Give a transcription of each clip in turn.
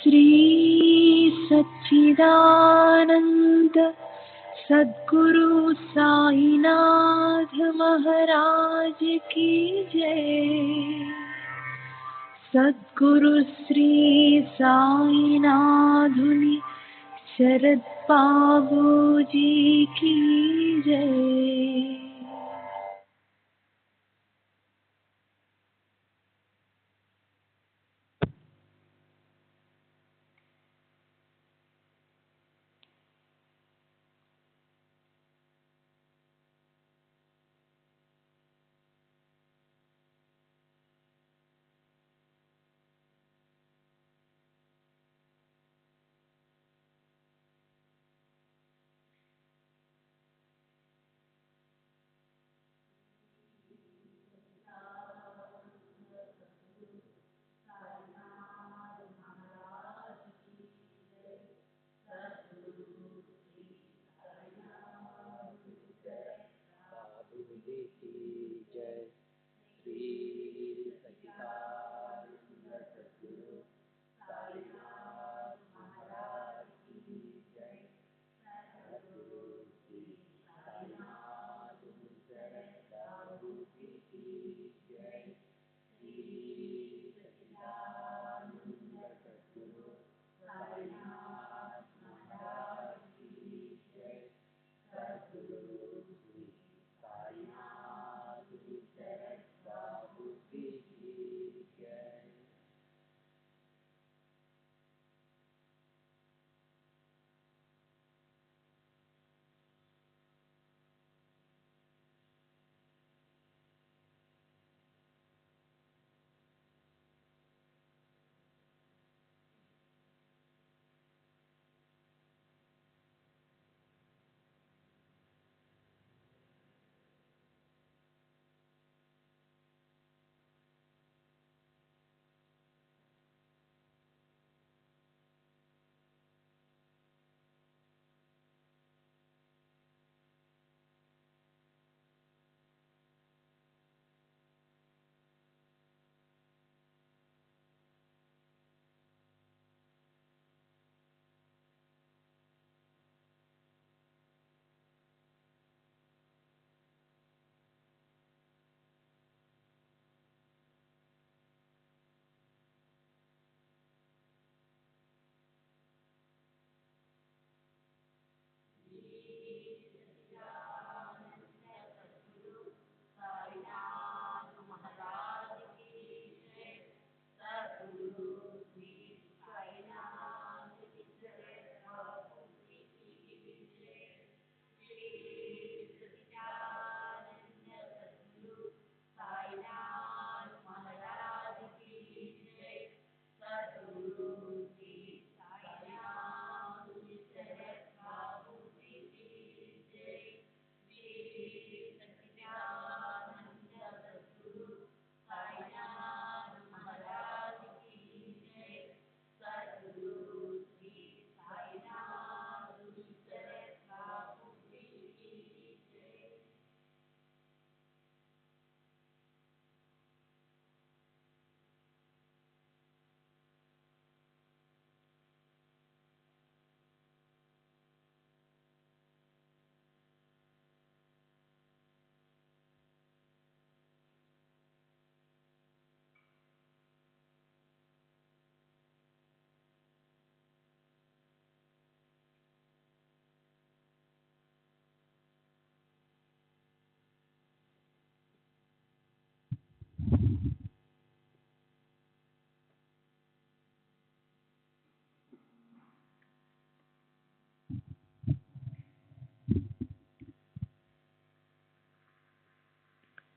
श्री सच्चिदानंद सद्गुरु साईनाथ महाराज की जय। सद्गुरु श्री साईनाथुनि शरद बाबूजी की जय।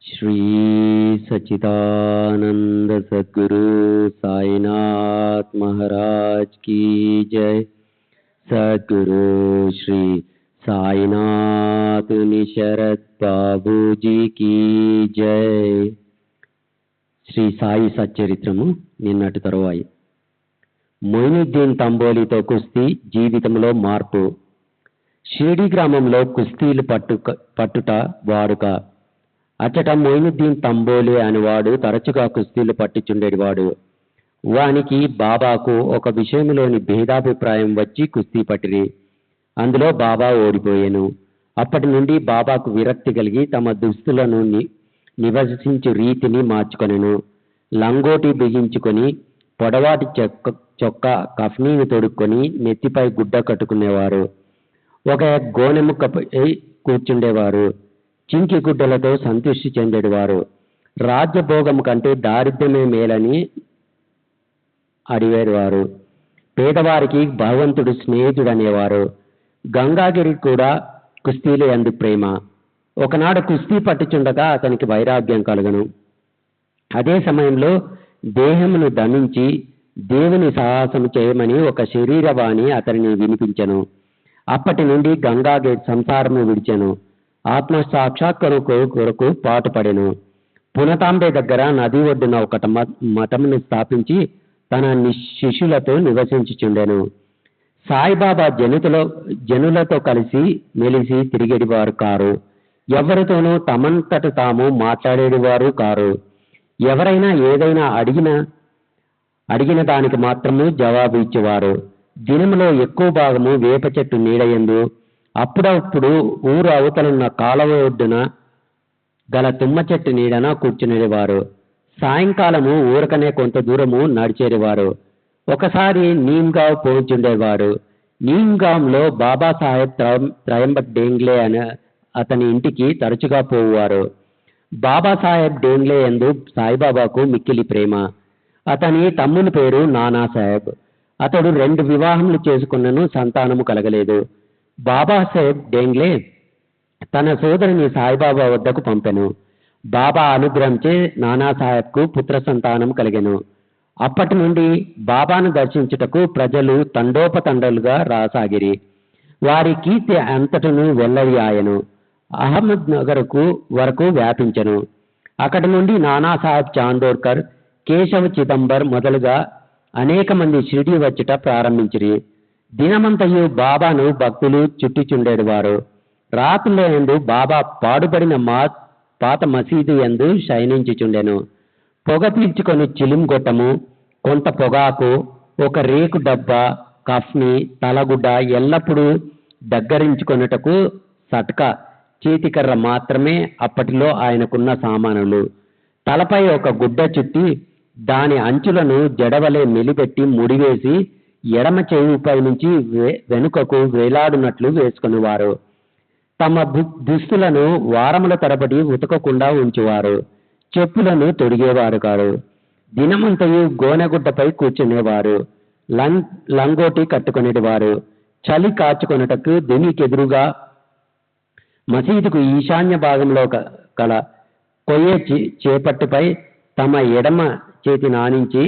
श्री सच्चिदानंद सद्गुरु साईनाथ महाराज की जय। सद्गुरु श्री साईनाथ शरद बाबू जी की जय। శ్రీ సాయి సచ్చరిత్రము నిన్నటి తరువాయి. మొయినుద్దీన్ తంబోలితో కుస్తీ జీవితంలో మార్పు. షిరిడి గ్రామంలో కుస్తీలు పట్టుట వాడుక. అచ్చట మొయినుద్దీన్ తంబోలి అనేవాడు తరచుగా కుస్తీలు పట్టుచుండేవాడు. వానికి బాబాకు ఒక విషయంలోని భేదాభిప్రాయం వచ్చి కుస్తీ పట్టిరి. అందులో బాబా ఓడిపోయాను. అప్పటి నుండి బాబాకు విరక్తి కలిగి తమ దుస్తులను నివసించు రీతిని మార్చుకొనెను. లంగోటి బిగించుకొని పొడవాటి చొక్కా కఫ్నీని తొడుక్కొని నెత్తిపై గుడ్డ కట్టుకునేవారు. ఒక గోనెముక్కపై కూర్చుండేవారు. చింకి గుడ్డలతో సంతృష్టి చెందేవారు. రాజ్యభోగం కంటే దారిద్ర్యమే మేలని అడిగేవారు. పేదవారికి భగవంతుడు స్నేహితుడు అనేవారు. గంగాగిరి కూడా కుస్తీలు యందు ప్రేమ. ఒకనాడు కుస్తీ పట్టుచుండగా అతనికి వైరాగ్యం కలుగను. అదే సమయంలో దేహమును దమించి దేవుని సాహసము చేయమని ఒక శరీరవాణి అతనిని వినిపించెను. అప్పటి నుండి గంగాగిరి సంసారము విడిచెను. ఆత్మ సాక్షాత్కారం కొరకు పాటుపడెను. పునతాంబే దగ్గర నది ఒడ్డున ఒక మఠమును స్థాపించి తన శిష్యులతో నివసించుచుండెను. సాయిబాబా జనులతో కలిసి మెలిసి తిరిగేవారు కారు. ఎవరితోనూ తమంతట తాము మాట్లాడేవారు కారు. ఎవరైనా ఏదైనా అడిగిన దానికి మాత్రము జవాబు ఇచ్చేవారు. దినములో ఎక్కువ భాగము వేప చెట్టు నీడయందు, అప్పుడప్పుడు ఊరు అవతలున్న కాలువ ఒడ్డున గల తుమ్మ చెట్టు నీడన కూర్చునేవారు. సాయంకాలము ఊరకనే కొంత దూరము నడిచేవారు. ఒకసారి నీమ్గావ్ పోచుండేవారు. నీమ్గావ్లో బాబాసాహెబ్ త్రయంబక్ డేంగ్లే అనే అతని ఇంటికి తరచుగా పోవారు. బాబాసాహెబ్ డేంగ్లే యందు సాయిబాబాకు మిక్కిలి ప్రేమ. అతని తమ్ముని పేరు నానాసాహెబ్. అతడు 2 వివాహములు చేసుకున్నను సంతానము కలగలేదు. బాబాసాహెబ్ డేంగ్లే తన సోదరుని సాయిబాబా వద్దకు పంపెను. బాబా అనుగ్రహించే నానాసాహెబ్కు పుత్ర సంతానం కలిగెను. అప్పటి నుండి బాబాను దర్శించుటకు ప్రజలు తండోపతండలుగా రాసాగిరి. వారి కీర్తి అంతటను వెల్లడి ఆయను. అహ్మద్ నగర్కు వరకు వ్యాపించెను. అక్కడి నుండి నానాసాహెబ్ చాందోర్కర్, కేశవ చిదంబర్ మొదలుగా అనేక మంది షిరిడి వచ్చుట ప్రారంభించిరి. దినమంతయు బాబాను భక్తులు చుట్టిచుండేవారు. రాత్రుల యందు బాబా పాడుపడిన పాత మసీదు యందు శయనించుచుండెను. పొగ పీల్చుకొని చిలుంగొట్టము, కొంత పొగాకు, ఒక రేకు డబ్బా, కఫ్ని, తలగుడ్డ ఎల్లప్పుడూ దగ్గరించుకొనుటకు సట్కా, చేతికర్ర మాత్రమే అప్పటిలో ఆయనకున్న సామానులు. తలపై ఒక గుడ్డ చుట్టి దాని అంచులను జడవలే మెలిపెట్టి ముడివేసి ఎడమ చెవుపై నుంచి వెనుకకు వేలాడునట్లు వేసుకునేవారు. తమ దుస్తులను వారముల తరబడి ఉతకకుండా ఉంచేవారు. చెప్పులను తొడిగేవారు కాదు. దినమంతయు గోనెగుడ్డపై కూర్చునేవారు. లంగోటి కట్టుకునేవారు. చలి కాచుకొనుటకు దినికెదురుగా మసీదుకు ఈశాన్య భాగంలో కల కొయ్య చేపట్టుపై తమ ఎడమ చేతి నానించి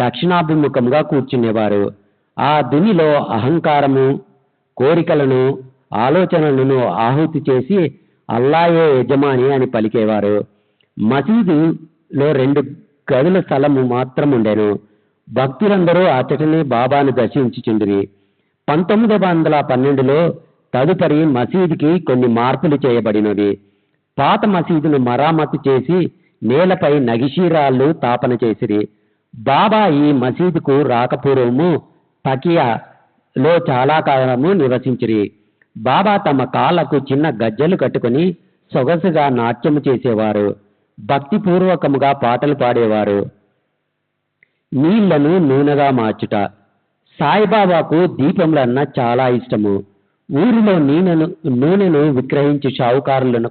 దక్షిణాభిముఖంగా కూర్చునేవారు. ఆ దునిలో అహంకారము, కోరికలను, ఆలోచనలను ఆహుతి చేసి అల్లాయే యజమాని అని పలికేవారు. మసీదులో 2 గదుల స్థలము మాత్రం ఉండెను. భక్తులందరూ అచ్చటనే బాబాను దర్శించుచుండిరి. 1912లో తదుపరి మసీదుకి కొన్ని మార్పులు చేయబడినవి. పాత మసీదును మరామతు చేసి నేలపై నగిషీరాళ్ళు తాపన చేసిరి. బాబా ఈ మసీదుకు రాకపూర్వము తకియాలో చాలా కాలము నివసించిరి. బాబా తమ కాళ్లకు చిన్న గజ్జలు కట్టుకుని సొగసుగా నాట్యము చేసేవారు. భక్తిపూర్వకముగా పాటలు పాడేవారు. నీళ్లను నూనెగా మార్చుట. సాయిబాబాకు దీపములన్న చాలా ఇష్టము. ఊరిలో నూనెను విక్రయించు షావుకారులను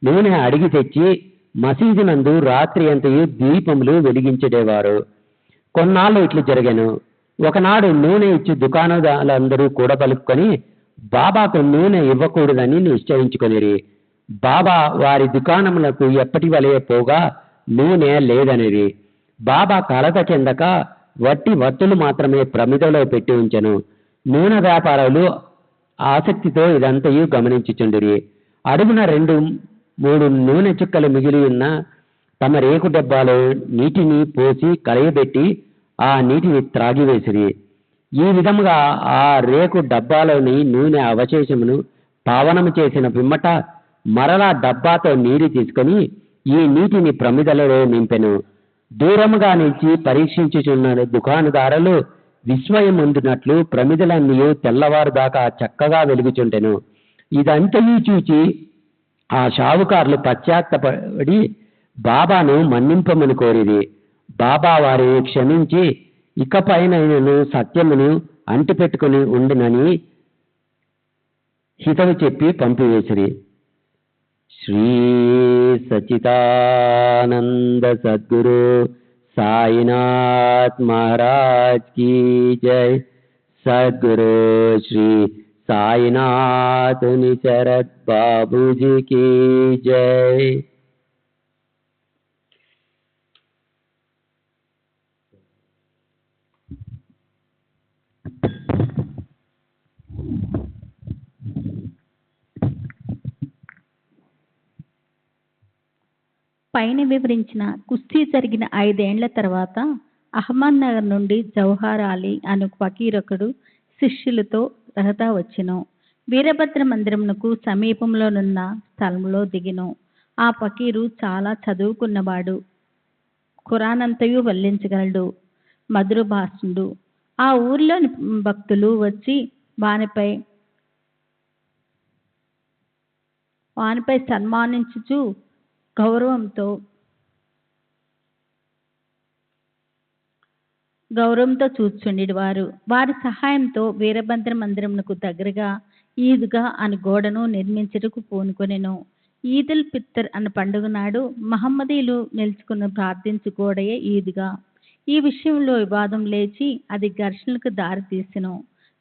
నూనె అడిగి తెచ్చి మసీదు నందు రాత్రి అంతయు దీపములు వెలిగించేవారు. కొన్నాళ్ళు ఇట్లు జరిగాను. ఒకనాడు నూనె ఇచ్చి దుకాణదారులందరూ కూడబలుకొని బాబాకు నూనె ఇవ్వకూడదని నిశ్చయించుకొనిరి. బాబా వారి దుకాణములకు ఎప్పటి వలె పోగా నూనె లేదనిరి. బాబా కలత చెందక వట్టి వత్తులు మాత్రమే ప్రమిదలో పెట్టి ఉంచెను. నూనె వ్యాపారులు ఆసక్తితో ఇదంతయు గమనించుచుండిరి. అడుగున 2-3 నూనె చుక్కలు మిగిలి ఉన్న తమ రేకు డబ్బాలో నీటిని పోసి కలయబెట్టి ఆ నీటిని త్రాగివేసిరి. ఈ విధముగా ఆ రేకు డబ్బాలోని నూనె అవశేషమును పావనము చేసిన పిమ్మట మరలా డబ్బాతో నీరు తీసుకొని ఈ నీటిని ప్రమిదలలో నింపెను. దూరముగా నిలిచి పరీక్షించుచున్న దుకాణదారులు విస్మయముందునట్లు ప్రమిదలన్నీ తెల్లవారు దాకా చక్కగా వెలుగుచుంటెను. ఇదంతయు చూచి ఆ షావుకారులు పశ్చాత్తపడి బాబాను మన్నింపమని కోరిది. బాబా వారిని క్షమించి ఇకపైనను సత్యమును అంటిపెట్టుకుని ఉండునని హితవు చెప్పి పంపివేసిరి. శ్రీ సచిదానంద సద్గురు సాయినాథ్ మహారాజ్ की जय. सद्गुरु श्री साईनाथ निशरद बाबूजी की जय. పైన వివరించిన కుస్తీ జరిగిన 5 ఏండ్ల తర్వాత అహ్మద్నగర్ నుండి జవహర్ అలీ అను ఫకీరొకడు శిష్యులతో రహతా వచ్చెను. వీరభద్ర మందిరమునకు సమీపంలోనున్న స్థలంలో దిగెను. ఆ ఫకీరు చాలా చదువుకున్నవాడు, ఖురానంతయు వల్లించగలడు, మధుర భాషుడు. ఆ ఊరిలోని భక్తులు వచ్చి వానిపై సన్మానించుచు గౌరవంతో చూచుండేవారు. వారి సహాయంతో వీరభద్ర మందిరమునకు దగ్గరగా ఈద్గా అని గోడను నిర్మించుటకు పూనుకొనెను. ఈదుల్ ఫిత్ర్ అన్న పండుగ నాడు మహమ్మదీయులు నిలుచుకున్న ప్రార్థించు గోడయే ఈద్గా. ఈ విషయంలో వివాదం లేచి అది ఘర్షణలకు దారితీసెను.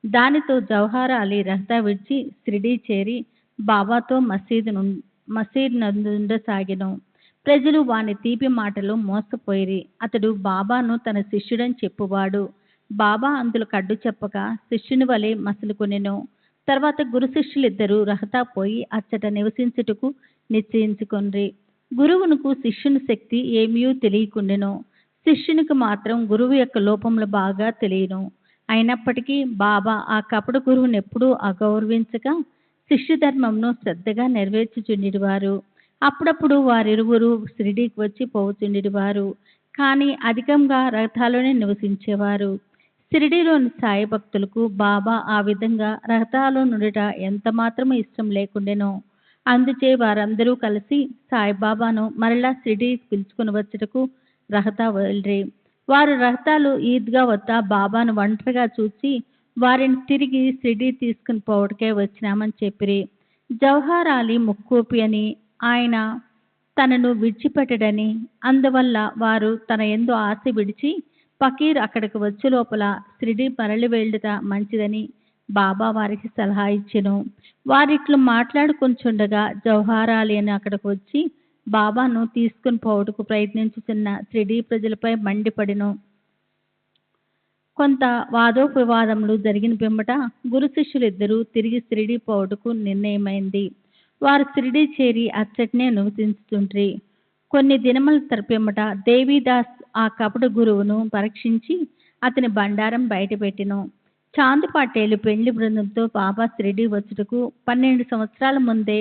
దానితో జవహర్ అలీ రహతా విడిచి షిరిడీ చేరి బాబాతో మసీద్ నందుండసాగెను. ప్రజలు వాని తీపి మాటలు మోసపోయిరి. అతడు బాబాను తన శిష్యుడని చెప్పువాడు. బాబా అందులో కడ్డు చెప్పక శిష్యుని వలె మసలుకొనెను. తర్వాత గురు శిష్యులిద్దరూ రహతా పోయి అచ్చట నివసించుటకు నిశ్చయించుకొనిరి. గురువునకు శిష్యుని శక్తి ఏమీ తెలియకుండెను. శిష్యునికి మాత్రం గురువు యొక్క లోపములు బాగా తెలియను. అయినప్పటికీ బాబా ఆ కపట గురువును ఎప్పుడూ అగౌరవించక శిష్య ధర్మంను శ్రద్ధగా నెరవేర్చుచుండేవారు. అప్పుడప్పుడు వారిరువురు షిరిడీకి వచ్చి పోవుచుండేవారు. కానీ అధికంగా రహతాలోనే నివసించేవారు. షిరిడీలోని సాయి భక్తులకు బాబా ఆ విధంగా రహతాలో నుండుట ఎంత మాత్రమూ ఇష్టం లేకుండెను. అందుచే వారందరూ కలిసి సాయిబాబాను మరలా షిరిడీకి పిలుచుకుని వచ్చుటకు రహతా వెళ్ళిరి. వారు రహతాలు ఈద్గా వద్ద బాబాను ఒంటరిగా చూసి వారిని తిరిగి షిరిడీ తీసుకుని పోవటకే వచ్చినామని చెప్పిరి. జవహర్ అలీ ముక్కోపి అని, ఆయన తనను విడిచిపెట్టడని, అందువల్ల వారు తన యందు ఆశ విడిచి ఫకీర్ అక్కడికి వచ్చే లోపల షిరిడీ మరలి వెళ్ళుట మంచిదని బాబా వారికి సలహా ఇచ్చెను. వారిట్లు మాట్లాడుకుంటుండగా జవహర్ అలీ అని అక్కడికి వచ్చి బాబాను తీసుకుని పోవటకు ప్రయత్నించుతున్న షిరిడీ ప్రజలపై మండిపడెను. కొంత వాదోపవాదములు జరిగిన పిమ్మట గురు శిష్యులిద్దరూ తిరిగి షిరిడీ పోవటకు నిర్ణయమైంది. వారు షిరిడీ చేరి అచ్చటనే నివసించుతుండ్రి. కొన్ని దినముల తరపిమ్మట దేవీదాస్ ఆ కపట గురువును పరీక్షించి అతని బండారం బయటపెట్టెను. చాంద్ పటేలు పెండ్లి బృందంతో బాబా షిరిడీ వచ్చుటకు 12 సంవత్సరాల ముందే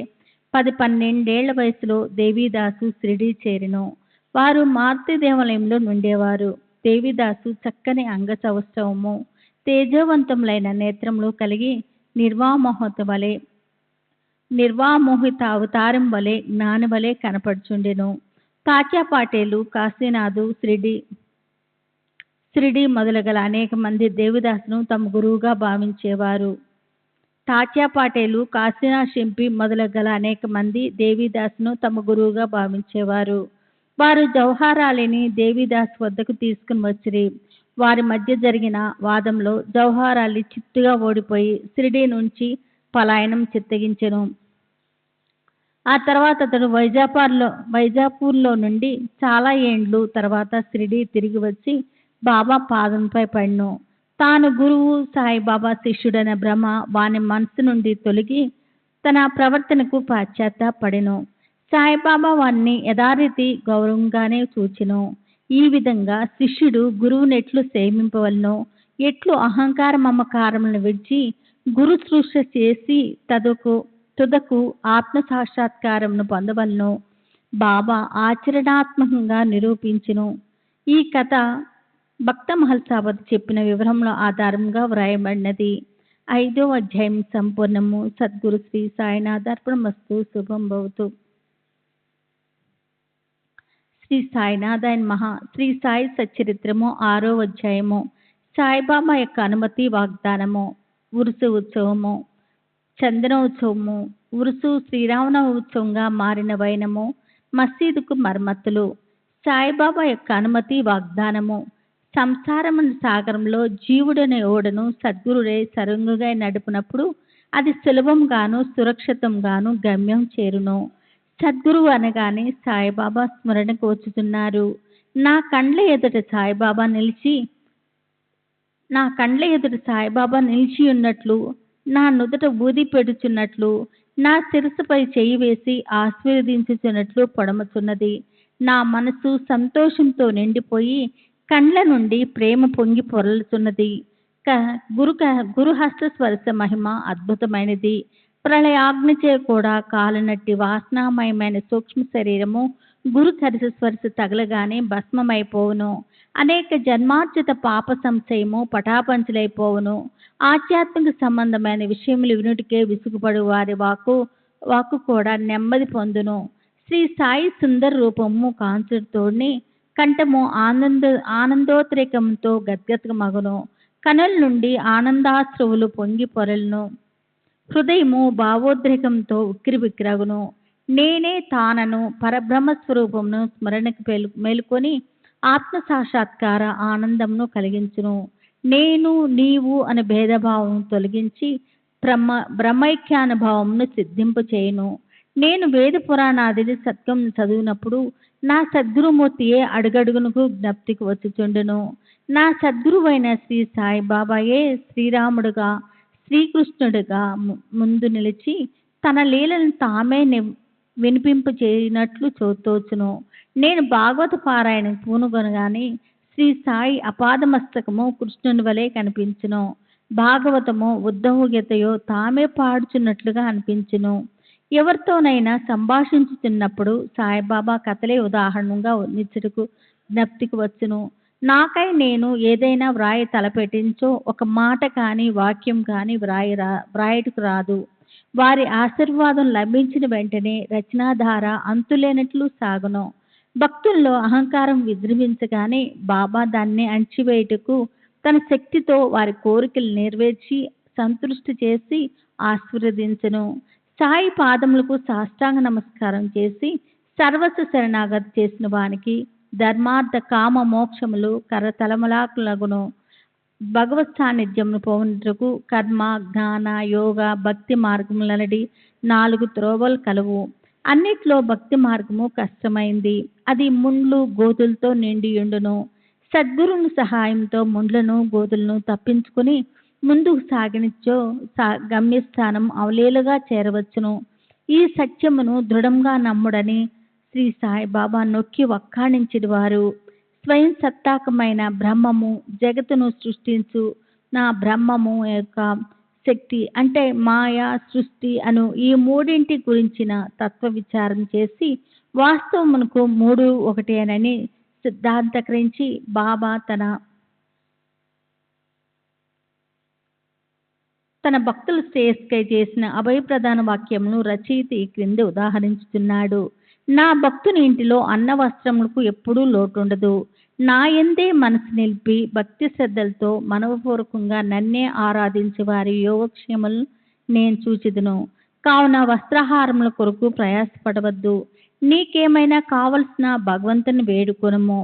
10-12 ఏళ్ల వయసులో దేవీదాసు షిరిడీ చేరెను. వారు మారుతి దేవాలయంలో నుండేవారు. దేవీదాసు చక్కని అంగ సౌష్ఠవము, తేజవంతములైన నేత్రములు కలిగి నిర్వామోహిత అవతారం వలె జ్ఞాని వలె కనపడుచుండెను. తాత్యా పాటేలు, కాశీనాథు, షిరిడీ మొదలగల అనేక మంది దేవిదాసును తమ గురువుగా భావించేవారు. తాత్యా పాటేలు, కాశీనాథ్ షింపి మొదలగల అనేక మంది దేవీదాసును తమ గురువుగా భావించేవారు. వారు జవహర్ అలీని దేవీదాస్ వద్దకు తీసుకుని వచ్చిరి. వారి మధ్య జరిగిన వాదంలో జవహర్ అలీ చిత్తుగా ఓడిపోయి షిరిడీ నుంచి పలాయనం చిత్తగించెను. ఆ తర్వాత అతడు వైజాపూర్లో నుండి చాలా ఏండ్లు తర్వాత షిరిడీ తిరిగి వచ్చి బాబా పాదంపై పడిను. తాను గురువు సాయిబాబా శిష్యుడైన భ్రమ వాని మనసు నుండి తొలగి తన ప్రవర్తనకు పశ్చాత్తాపడెను. సాయిబాబా వారిని యథారీతి గౌరవంగానే చూచెను. ఈ విధంగా శిష్యుడు గురువుని ఎట్లు సేవింపవలనో, ఎట్లు అహంకార మమకారములను విడిచి గురు సృష్ట చేసి తుదకు ఆత్మ సాక్షాత్కారమును పొందవలనో బాబా ఆచరణాత్మకంగా నిరూపించెను. ఈ కథ భక్త మహల్సావత్ చెప్పిన వివరంలో ఆధారంగా వ్రాయబడినది. 5వ అధ్యాయం సంపూర్ణము. సద్గురు శ్రీ సాయినాథ్ అర్పణమస్తు. శుభం భవతు. శ్రీ సాయినాథాయన్ మహా. శ్రీ సాయి సచ్చరిత్రము 6వ అధ్యాయము. సాయిబాబా యొక్క అనుమతి వాగ్దానము. ఉరుసు ఉత్సవము. చందనోత్సవము. ఉరుసు శ్రీరామనవ ఉత్సవంగా మారిన వైనము. మసీదుకు మరమ్మతులు. సాయిబాబా యొక్క అనుమతి వాగ్దానము. సంసారమైన సాగరంలో జీవుడనే ఓడను సద్గురుడే సరంగుగా నడుపునప్పుడు అది సులభంగాను సురక్షితంగాను గమ్యం చేరును. సద్గురువు అనగానే సాయిబాబా స్మరణకు వచ్చుతున్నారు. నా కండ్ల ఎదుట సాయిబాబా నిలిచి ఉన్నట్లు, నా నుదుట ఊది పెడుచున్నట్లు, నా శిరస్సుపై చేయి వేసి ఆశీర్వదించుచున్నట్లు పొడముచున్నది. నా మనసు సంతోషంతో నిండిపోయి కండ్ల నుండి ప్రేమ పొంగి పొరలుతున్నది. గురుహస్త స్పర్శ మహిమ అద్భుతమైనది. ప్రళయాగ్నిచే కూడా కాలనట్టి వాసనామయమైన సూక్ష్మ శరీరము గురు కరిస స్పర్శ తగలగానే భస్మమైపోవును. అనేక జన్మార్జిత పాప సంశయము పటాపంచలైపోవును. ఆధ్యాత్మిక సంబంధమైన విషయములు వినుటికే విసుగుపడు వారి వాకు కూడా నెమ్మది పొందును. శ్రీ సాయి సుందర రూపము కాంచుతోని కంఠము ఆనందోద్రేకంతో గద్గతమగును. కనుల నుండి ఆనందాశ్రువులు పొంగి పొరలను. హృదయము భావోద్రేకంతో ఉక్కిరిబిక్కిరగును. నేనే తానను పరబ్రహ్మ స్వరూపమును స్మరణకు మేలుకొని ఆత్మ సాక్షాత్కార ఆనందమును కలిగించును. నేను నీవు అనే భేదభావం తొలగించి బ్రహ్మైక్యానుభావమును సిద్ధింపు చేయును. నేను వేద పురాణాదిని సత్యం చదివినప్పుడు నా సద్గురుమూర్తియే అడుగడుగునకు జ్ఞప్తికి వచ్చుచుండును. నా సద్గురువైన శ్రీ సాయిబాబాయే శ్రీరాముడుగా శ్రీకృష్ణుడిగా ముందు నిలిచి తన లీలను తామే వినిపింప చేయనట్లు తోచును. నేను భాగవత పారాయణ పూనుగొనగానే శ్రీ సాయి అపాదమస్తకము కృష్ణుని వలె కనిపించును. భాగవతము ఉద్ధవగీతయో తామే పాడుచున్నట్లుగా అనిపించును. ఎవరితోనైనా సంభాషించుతున్నప్పుడు సాయిబాబా కథలే ఉదాహరణగా నిచ్చుటకు జ్ఞప్తికి వచ్చును. నాకై నేను ఏదైనా వ్రాయ తలపెట్టించో ఒక మాట కానీ వాక్యం కానీ వ్రాయటకు రాదు. వారి ఆశీర్వాదం లభించిన వెంటనే రచనాధార అంతులేనట్లు సాగును. భక్తుల్లో అహంకారం విజృంభించగానే బాబా దాన్ని అణచివేయుటకు తన శక్తితో వారి కోరికలు నెరవేర్చి సంతృష్టి చేసి ఆశీర్వదించును. సాయి పాదములకు సాష్టాంగ నమస్కారం చేసి సర్వస్వ శరణాగతి చేసిన వానికి ధర్మార్థ కామ మోక్షములు కరతలములగును. భగవత్ సాన్నిధ్యమును పొందుటకు కర్మ జ్ఞాన యోగ భక్తి మార్గములనడి 4 త్రోవలు కలవు. అన్నిట్లో భక్తి మార్గము కష్టమైంది. అది ముండ్లు గోతులతో నిండియుండును. సద్గురుని సహాయంతో ముండ్లను గోతులను తప్పించుకుని ముందుకు సాగినిచ్చో గమ్యస్థానం అవలీలుగా చేరవచ్చును. ఈ సత్యమును దృఢంగా నమ్ముడని శ్రీ సాయిబాబా నొక్కి వక్కాణించిన వారు. స్వయం సత్తాకమైన బ్రహ్మము జగత్తును సృష్టించు నా బ్రహ్మము యొక్క శక్తి అంటే మాయా సృష్టి అను ఈ మూడింటి గురించిన తత్వ విచారం చేసి వాస్తవమునకు 3 ఒకటేనని సిద్ధాంతకరించి బాబా తన భక్తుల శ్రేయస్కై చేసిన అభయప్రదాన వాక్యమును రచయిత ఈ క్రింద ఉదాహరించుతున్నాడు. నా భక్తుని ఇంటిలో అన్న వస్త్రములకు ఎప్పుడూ లోటుండదు. నా యందే మనసు నిలిపి భక్తి శ్రద్ధలతో మనవపూర్వకంగా నన్నే ఆరాధించే వారి యోగక్షేమలను నేను చూచిదును. కావున వస్త్రాహారముల కొరకు ప్రయాసపడవద్దు. నీకేమైనా కావలసిన భగవంతుని వేడుకొనుము.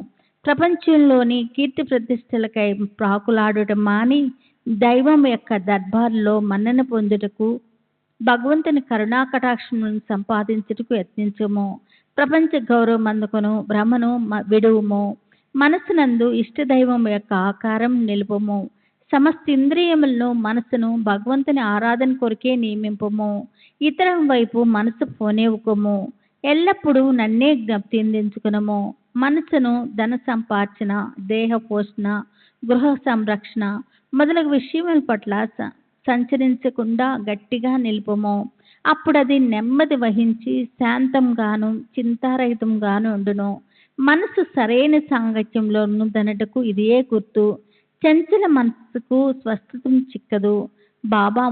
ప్రపంచంలోని కీర్తి ప్రతిష్టలకై ప్రాకులాడటం మాని దైవం యొక్క దర్బార్లో మన్నన పొందుటకు భగవంతుని కరుణా కటాక్షములను సంపాదించుటకు యత్నించుము. ప్రపంచ గౌరవం అందుకొను భ్రమను విడువుము. మనసునందు ఇష్టదైవం యొక్క ఆకారం నిలుపుము. సమస్త ఇంద్రియములను మనసును భగవంతుని ఆరాధన కొరకే నియమింపము. ఇతరం వైపు మనసు పోనేవుకోము. ఎల్లప్పుడూ నన్నే జ్ఞప్తించుకునము. మనసును ధన సంపార్జన దేహ పోషణ గృహ సంరక్షణ మొదలగు విషయముల పట్ల సంచరించకుండా గట్టిగా నిలుపుము. అప్పుడు అది నెమ్మది వహించి శాంతంగాను చింతారహితంగాను ఉండును. మనసు సరైన సాంగత్యంలో ఉన్నదనటకు ఇదే గుర్తు. చంచల మనస్సుకు స్వస్థతం చిక్కదు. బాబా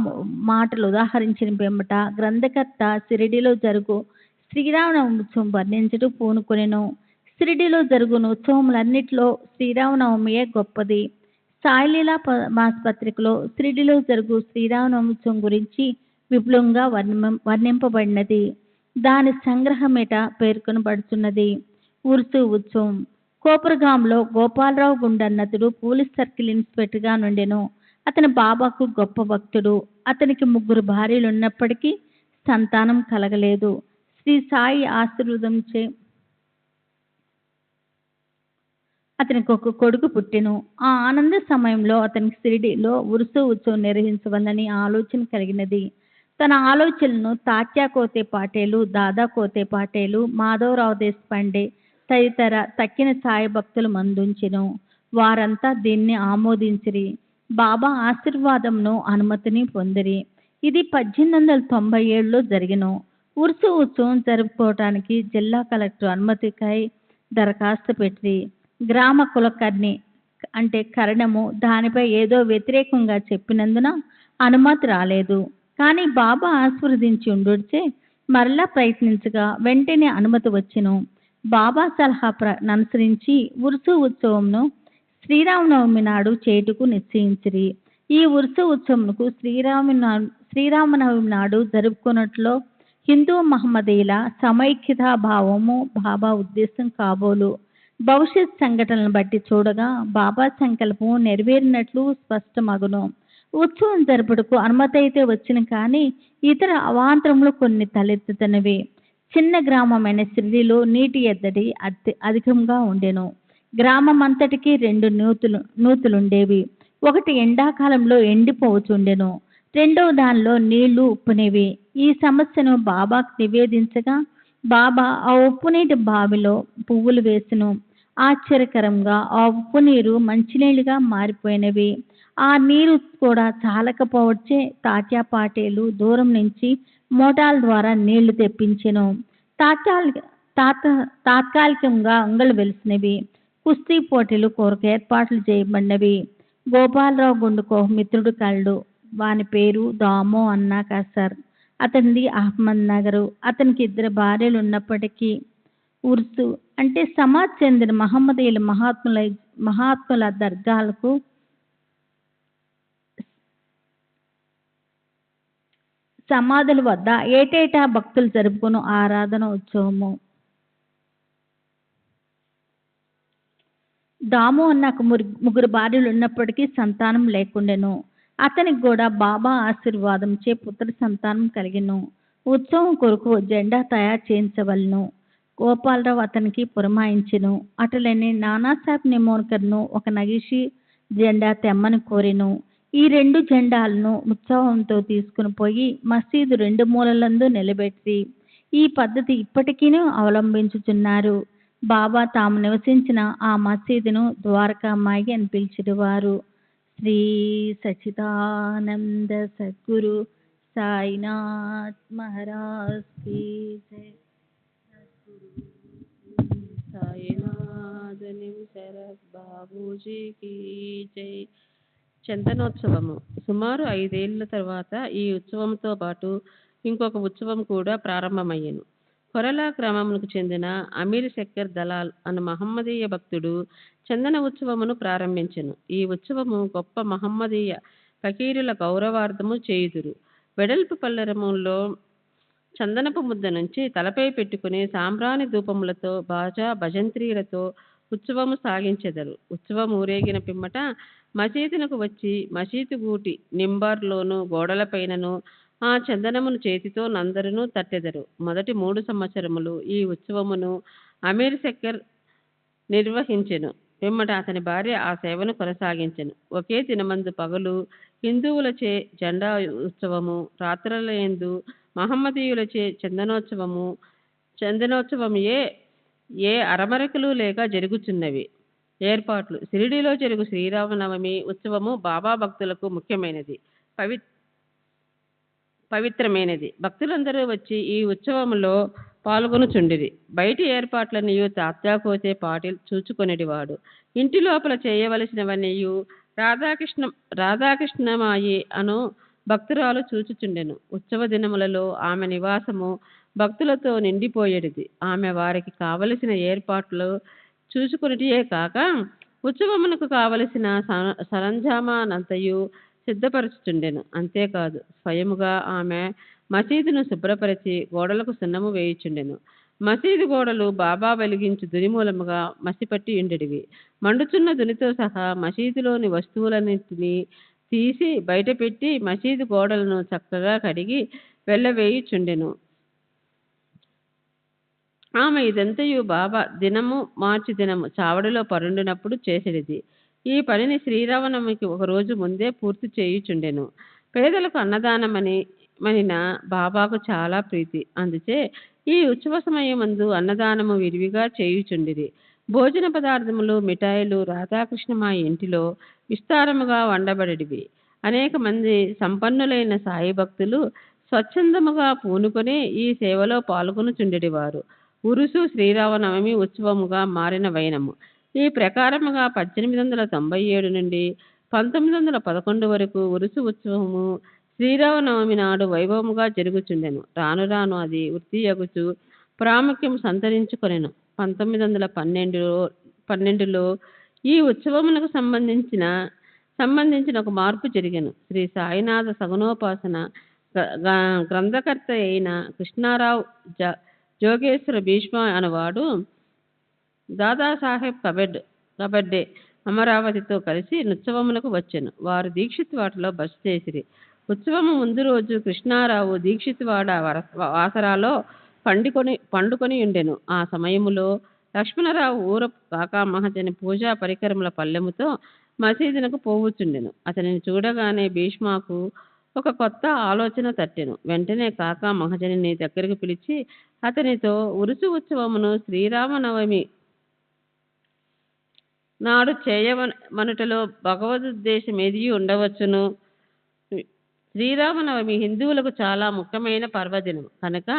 మాటలు ఉదాహరించిన పిమ్మట గ్రంథకర్త షిరిడిలో జరుగు శ్రీరామనవమి ఉత్సవం వర్ణించడం పూనుకొనెను. షిరిడిలో జరుగును ఉత్సవములన్నిటిలో శ్రీరామనవమియే గొప్పది. సాయిలీలా మాసపత్రికలో షిరిడిలో జరుగు శ్రీరామనవమి ఉత్సవం గురించి విపులంగా వర్ణింపబడినది. దాని సంగ్రహమేట పేర్కొనబడుతున్నది. ఉర్సు ఉత్సవం. కోపరగాంలో గోపాలరావు గుండన్నతుడు పోలీస్ సర్కిల్ ఇన్స్పెక్టర్గా నుండెను. అతని బాబాకు గొప్ప భక్తుడు. అతనికి 3 భార్యలు ఉన్నప్పటికీ సంతానం కలగలేదు. శ్రీ సాయి ఆశీర్వాదంచే అతనికి ఒక కొడుకు పుట్టెను. ఆ ఆనంద సమయంలో అతనికి షిరిడిలో ఉరుసు ఉత్సవం నిర్వహించవలని ఆలోచన కలిగినది. తన ఆలోచనలను తాత్యా కోతే పాటేలు, దాదా కోతే పాటేలు, మాధవరావు దేశపాండే తదితర తక్కిన సాయి భక్తులు మందుంచెను. వారంతా దీన్ని ఆమోదించిరి. బాబా ఆశీర్వాదంను అనుమతిని పొందిరి. ఇది 1897లో జరిగెను. ఉర్సు ఉత్సవం జరుపుకోవటానికి జిల్లా కలెక్టర్ అనుమతికై దరఖాస్తు పెట్టిరి. గ్రామ కులకర్ణి అంటే కరణము దానిపై ఏదో వ్యతిరేకంగా చెప్పినందున అనుమతి రాలేదు. కానీ బాబా ఆశీర్వదించి ఉండుచే మరలా ప్రయత్నించగా వెంటనే అనుమతి వచ్చెను. బాబా సలహా అనుసరించి ఉర్సు ఉత్సవంను శ్రీరామనవమి నాడు చేటుకు నిశ్చయించిరి. ఈ ఉర్సు ఉత్సవంకు శ్రీరామనవమి నాడు జరుపుకున్నట్లో హిందూ మహమ్మదీయుల సమైక్యతా భావము బాబా ఉద్దేశం కాబోలు. భవిష్యత్ సంఘటనలను బట్టి చూడగా బాబా సంకల్పం నెరవేరినట్లు స్పష్టమగును. ఉత్సవం జరుపుటకు అనుమతి అయితే వచ్చిన కానీ ఇతర అవాంతరములు కొన్ని తలెత్తుతున్నవి. చిన్న గ్రామమైన షిరిడిలో నీటి ఎద్దడి అధికంగా ఉండెను. గ్రామం అంతటికి 2 నూతులుండేవి. ఒకటి ఎండాకాలంలో ఎండిపోవచుండెను. రెండవ దానిలో నీళ్లు ఉప్పునేవి. ఈ సమస్యను బాబాకు నివేదించగా బాబా ఆ ఉప్పు నీటి బావిలో పువ్వులు వేసెను. ఆశ్చర్యకరంగా ఆ ఉప్పు నీరు మంచినీళ్ళుగా మారిపోయినవి. ఆ నీరు కూడా చాలకపోవచ్చే తాత్యా పాటేలు దూరం నుంచి మోటార్ల ద్వారా నీళ్లు తెప్పించెను. తాత్కాలికంగా అంగళ్ళు వెలిసినవి. కుస్తీ పోటీలు కొరకు ఏర్పాట్లు చేయబడినవి. గోపాలరావు గుండుకు మిత్రుడు కలడు. వాని పేరు దామో అన్నా కసర్. అతనిది అహ్మద్ నగరు. అతనికి 2 భార్యలు ఉన్నప్పటికీ ఉర్సు అంటే సమాజ్ చెందిన మహమ్మదీయుల మహాత్ముల దర్గాలకు సమాధుల వద్ద ఏటేటా భక్తులు జరుపుకుని ఆరాధన ఉత్సవము. దాము అన్నకు 3 భార్యలు ఉన్నప్పటికీ సంతానం లేకుండెను. అతనికి కూడా బాబా ఆశీర్వాదంచే పుత్ర సంతానం కలిగెను. ఉత్సవం కొరకు జెండా తయారు చేయించవలను. గోపాలరావు అతనికి పురమాయించెను. అటులనే నానాసాహెబ్ నిమోన్కర్ను ఒక నగిషి జెండా తెమ్మని కోరెను. ఈ 2 జెండాలను ఉత్సవంతో తీసుకుని పోయి మసీదు 2 మూలలందు నిలబెట్టి ఈ పద్ధతి ఇప్పటికీ అవలంబించుచున్నారు. బాబా తాము నివసించిన ఆ మసీదును ద్వారకామాయి అని పిలిచేవారు. శ్రీ సచిదానంద సద్గురు సాయినాథ్ మహారాజ్ కీ జై. సాయినాథ్ నిమ్సరత్ బాబూజీ కీ జై. చందనోత్సవము. సుమారు 5 ఏళ్ల తర్వాత ఈ ఉత్సవంతో పాటు ఇంకొక ఉత్సవం కూడా ప్రారంభమయ్యెను. కొరలా గ్రామమునకు చెందిన అమీర్ శక్కర్ దలాల్ అను మహమ్మదీయ భక్తుడు చందన ఉత్సవమును ప్రారంభించెను. ఈ ఉత్సవము గొప్ప మహమ్మదీయ ఫకీరుల గౌరవార్థము చేయుదురు. వెడల్పు పల్లెరములో చందనపు ముద్ద నుంచి తలపై పెట్టుకుని సాంబ్రాణి ధూపములతో బాజా భజంత్రీలతో ఉత్సవము సాగించెదరు. ఉత్సవం ఊరేగిన పిమ్మట మసీదునకు వచ్చి మసీదు గూటి నింబార్లోను గోడలపైనను ఆ చందనమును చేతితో నందరును తట్టెదరు. మొదటి 3 సంవత్సరములు ఈ ఉత్సవమును అమీర్ శక్కర్ నిర్వహించెను. పిమ్మట అతని భార్య ఆ సేవను కొనసాగించెను. ఒకే దినమందు పగలు హిందువులచే జెండా ఉత్సవము, రాత్రులయందు మహమ్మదీయులచే చందనోత్సవం ఏ అరమరకలు లేక జరుగుచున్నవి. ఏర్పాట్లు. షిరిడిలో జరుగు శ్రీరామనవమి ఉత్సవము బాబా భక్తులకు ముఖ్యమైనది, పవిత్రమైనది. భక్తులందరూ వచ్చి ఈ ఉత్సవంలో పాల్గొనుచుండిరి. బయటి ఏర్పాట్లనియు తాత్యాకోతే పాటిల్ చూచుకొనిటివాడు. ఇంటి లోపల చేయవలసినవనియు రాధాకృష్ణమాయి అను భక్తురాలు చూచుచుండెను. ఉత్సవ దినములలో ఆమె నివాసము భక్తులతో నిండిపోయేది. ఆమె వారికి కావలసిన ఏర్పాట్లు చూసుకునిటియే కాక ఉత్సవమునకు కావలసిన సరంజామానంతయు సిద్ధపరచుచుండెను. అంతేకాదు స్వయముగా ఆమె మసీదును శుభ్రపరిచి గోడలకు సున్నము వేయుచుండెను. మసీదు గోడలు బాబా వెలిగించు దునిమూలముగా మసిపట్టి ఉండేటివి. మండుచున్న దునితో సహా మసీదులోని వస్తువులన్నింటినీ తీసి బయటపెట్టి మసీదు గోడలను చక్కగా కడిగి వెళ్ళవేయుచుండెను. ఆమె ఇదంతయు బాబా దినము మార్చి దినము చావడిలో పరుండినప్పుడు చేసేది. ఈ పనిని శ్రీరామనవమికి ఒకరోజు ముందే పూర్తి చేయుచుండెను. పేదలకు అన్నదానమనిన బాబాకు చాలా ప్రీతి. అందుచే ఈ ఉత్సవ సమయమందు అన్నదానము విరివిగా చేయుచుండిరి. భోజన పదార్థములు మిఠాయిలు రాధాకృష్ణమాయి ఇంటిలో విస్తారముగా వండబడివి. అనేక మంది సంపన్నులైన సాయి భక్తులు స్వచ్ఛందముగా పూనుకొని ఈ సేవలో పాల్గొనుచుండెడివారు. ఉరుసు శ్రీరామనవమి ఉత్సవముగా మారిన వైనము. ఈ ప్రకారముగా 1897 నుండి 1911 వరకు ఉరుసు ఉత్సవము శ్రీరామనవమి నాడు వైభవముగా జరుగుచుండెను. రాను రాను అది వృత్తియగుచు ప్రాముఖ్యం సంతరించుకొనెను. 1912లో ఈ ఉత్సవమునకు సంబంధించిన ఒక మార్పు జరిగెను. శ్రీ సాయినాథ సగుణోపాసన గ్రంథకర్త అయిన కృష్ణారావు జోగేశ్వర భీష్మ అనువాడు దాదాసాహెబ్ కబడ్డే అమరావతితో కలిసి ఉత్సవమునకు వచ్చెను. వారు దీక్షిత్వాడలో బస చేసిరి. ఉత్సవము ముందు రోజు కృష్ణారావు దీక్షిత్వాడ వాసరాలో పండుకొని ఉండెను. ఆ సమయములో లక్ష్మణరావు ఊర కాకా మహాజని పూజా పరికరముల పల్లెముతో మసీదునకు పోవుచుండెను. అతనిని చూడగానే భీష్మకు ఒక కొత్త ఆలోచన తట్టెను. వెంటనే కాకా మహాజనిని దగ్గరకు పిలిచి అతనితో ఉరుసు ఉత్సవమును శ్రీరామనవమి నాడు చేయమనుటలో భగవదుద్దేశం ఏది ఉండవచ్చును. శ్రీరామనవమి హిందువులకు చాలా ముఖ్యమైన పర్వదినం కనుక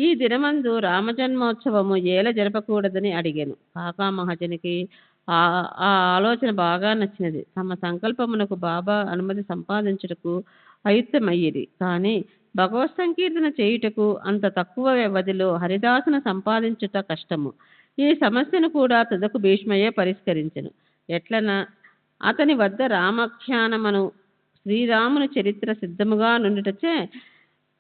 ఈ దినమందు రామజన్మోత్సవము ఏల జరపకూడదని అడిగాను. కాకా మహాజనికి ఆ ఆలోచన బాగా నచ్చినది. తమ సంకల్పమునకు బాబా అనుమతి సంపాదించుటకు అయుత్తమయ్యేది. కానీ భగవత్ సంకీర్తన చేయుటకు అంత తక్కువ వ్యవధిలో హరిదాసును సంపాదించుట కష్టము. ఈ సమస్యను కూడా తుదకు భీష్మయే పరిష్కరించెను. ఎట్లన అతని వద్ద రామాఖ్యానమను శ్రీరాముని చరిత్ర సిద్ధముగా నుండుటచే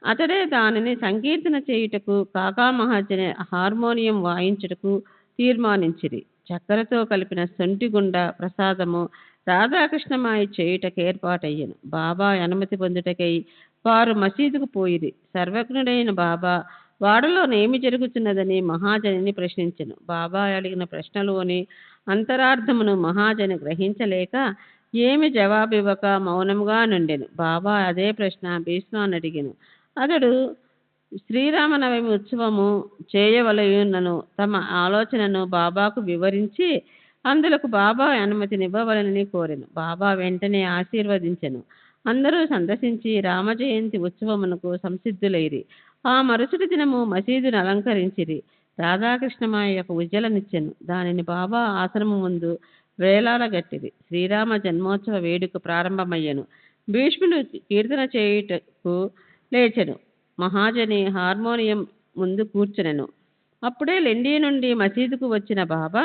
అతడే దానిని సంకీర్తన చేయుటకు కాకా మహాజని హార్మోనియం వాయించుటకు తీర్మానించిరి. చక్కెరతో కలిపిన సొంటిగుండ ప్రసాదము రాధాకృష్ణమాయి చేయుటకు ఏర్పాటయ్యను. బాబా అనుమతి పొందుటకై వారు మసీదుకు పోయిరి. సర్వజ్ఞుడైన బాబా వాడలోనేమి జరుగుతున్నదని మహాజనిని ప్రశ్నించెను. బాబా అడిగిన ప్రశ్నలోని అంతరార్థమును మహాజని గ్రహించలేక ఏమి జవాబివ్వక మౌనముగా నుండెను. బాబా అదే ప్రశ్న భీష్మాన్ని అడిగెను. అతడు శ్రీరామనవమి ఉత్సవము చేయవలయునను తమ ఆలోచనను బాబాకు వివరించి అందులకు బాబా అనుమతినివ్వవలనని కోరెను. బాబా వెంటనే ఆశీర్వదించెను. అందరూ సందర్శించి రామజయంతి ఉత్సవమునకు సంసిద్ధులైరి. ఆ మరుసటి దినము మసీదును అలంకరించిరి. రాధాకృష్ణమాయ యొక్క ఉజ్జలనిచ్చెను. దానిని బాబా ఆశ్రమం ముందు వేలాడగట్టిరి. శ్రీరామ జన్మోత్సవ వేడుక ప్రారంభమయ్యను. భీష్ముడు కీర్తన చేయుటకు లేచెను. మహాజని హార్మోనియం ముందు కూర్చునెను. అప్పుడే లెండి నుండి మసీదుకు వచ్చిన బాబా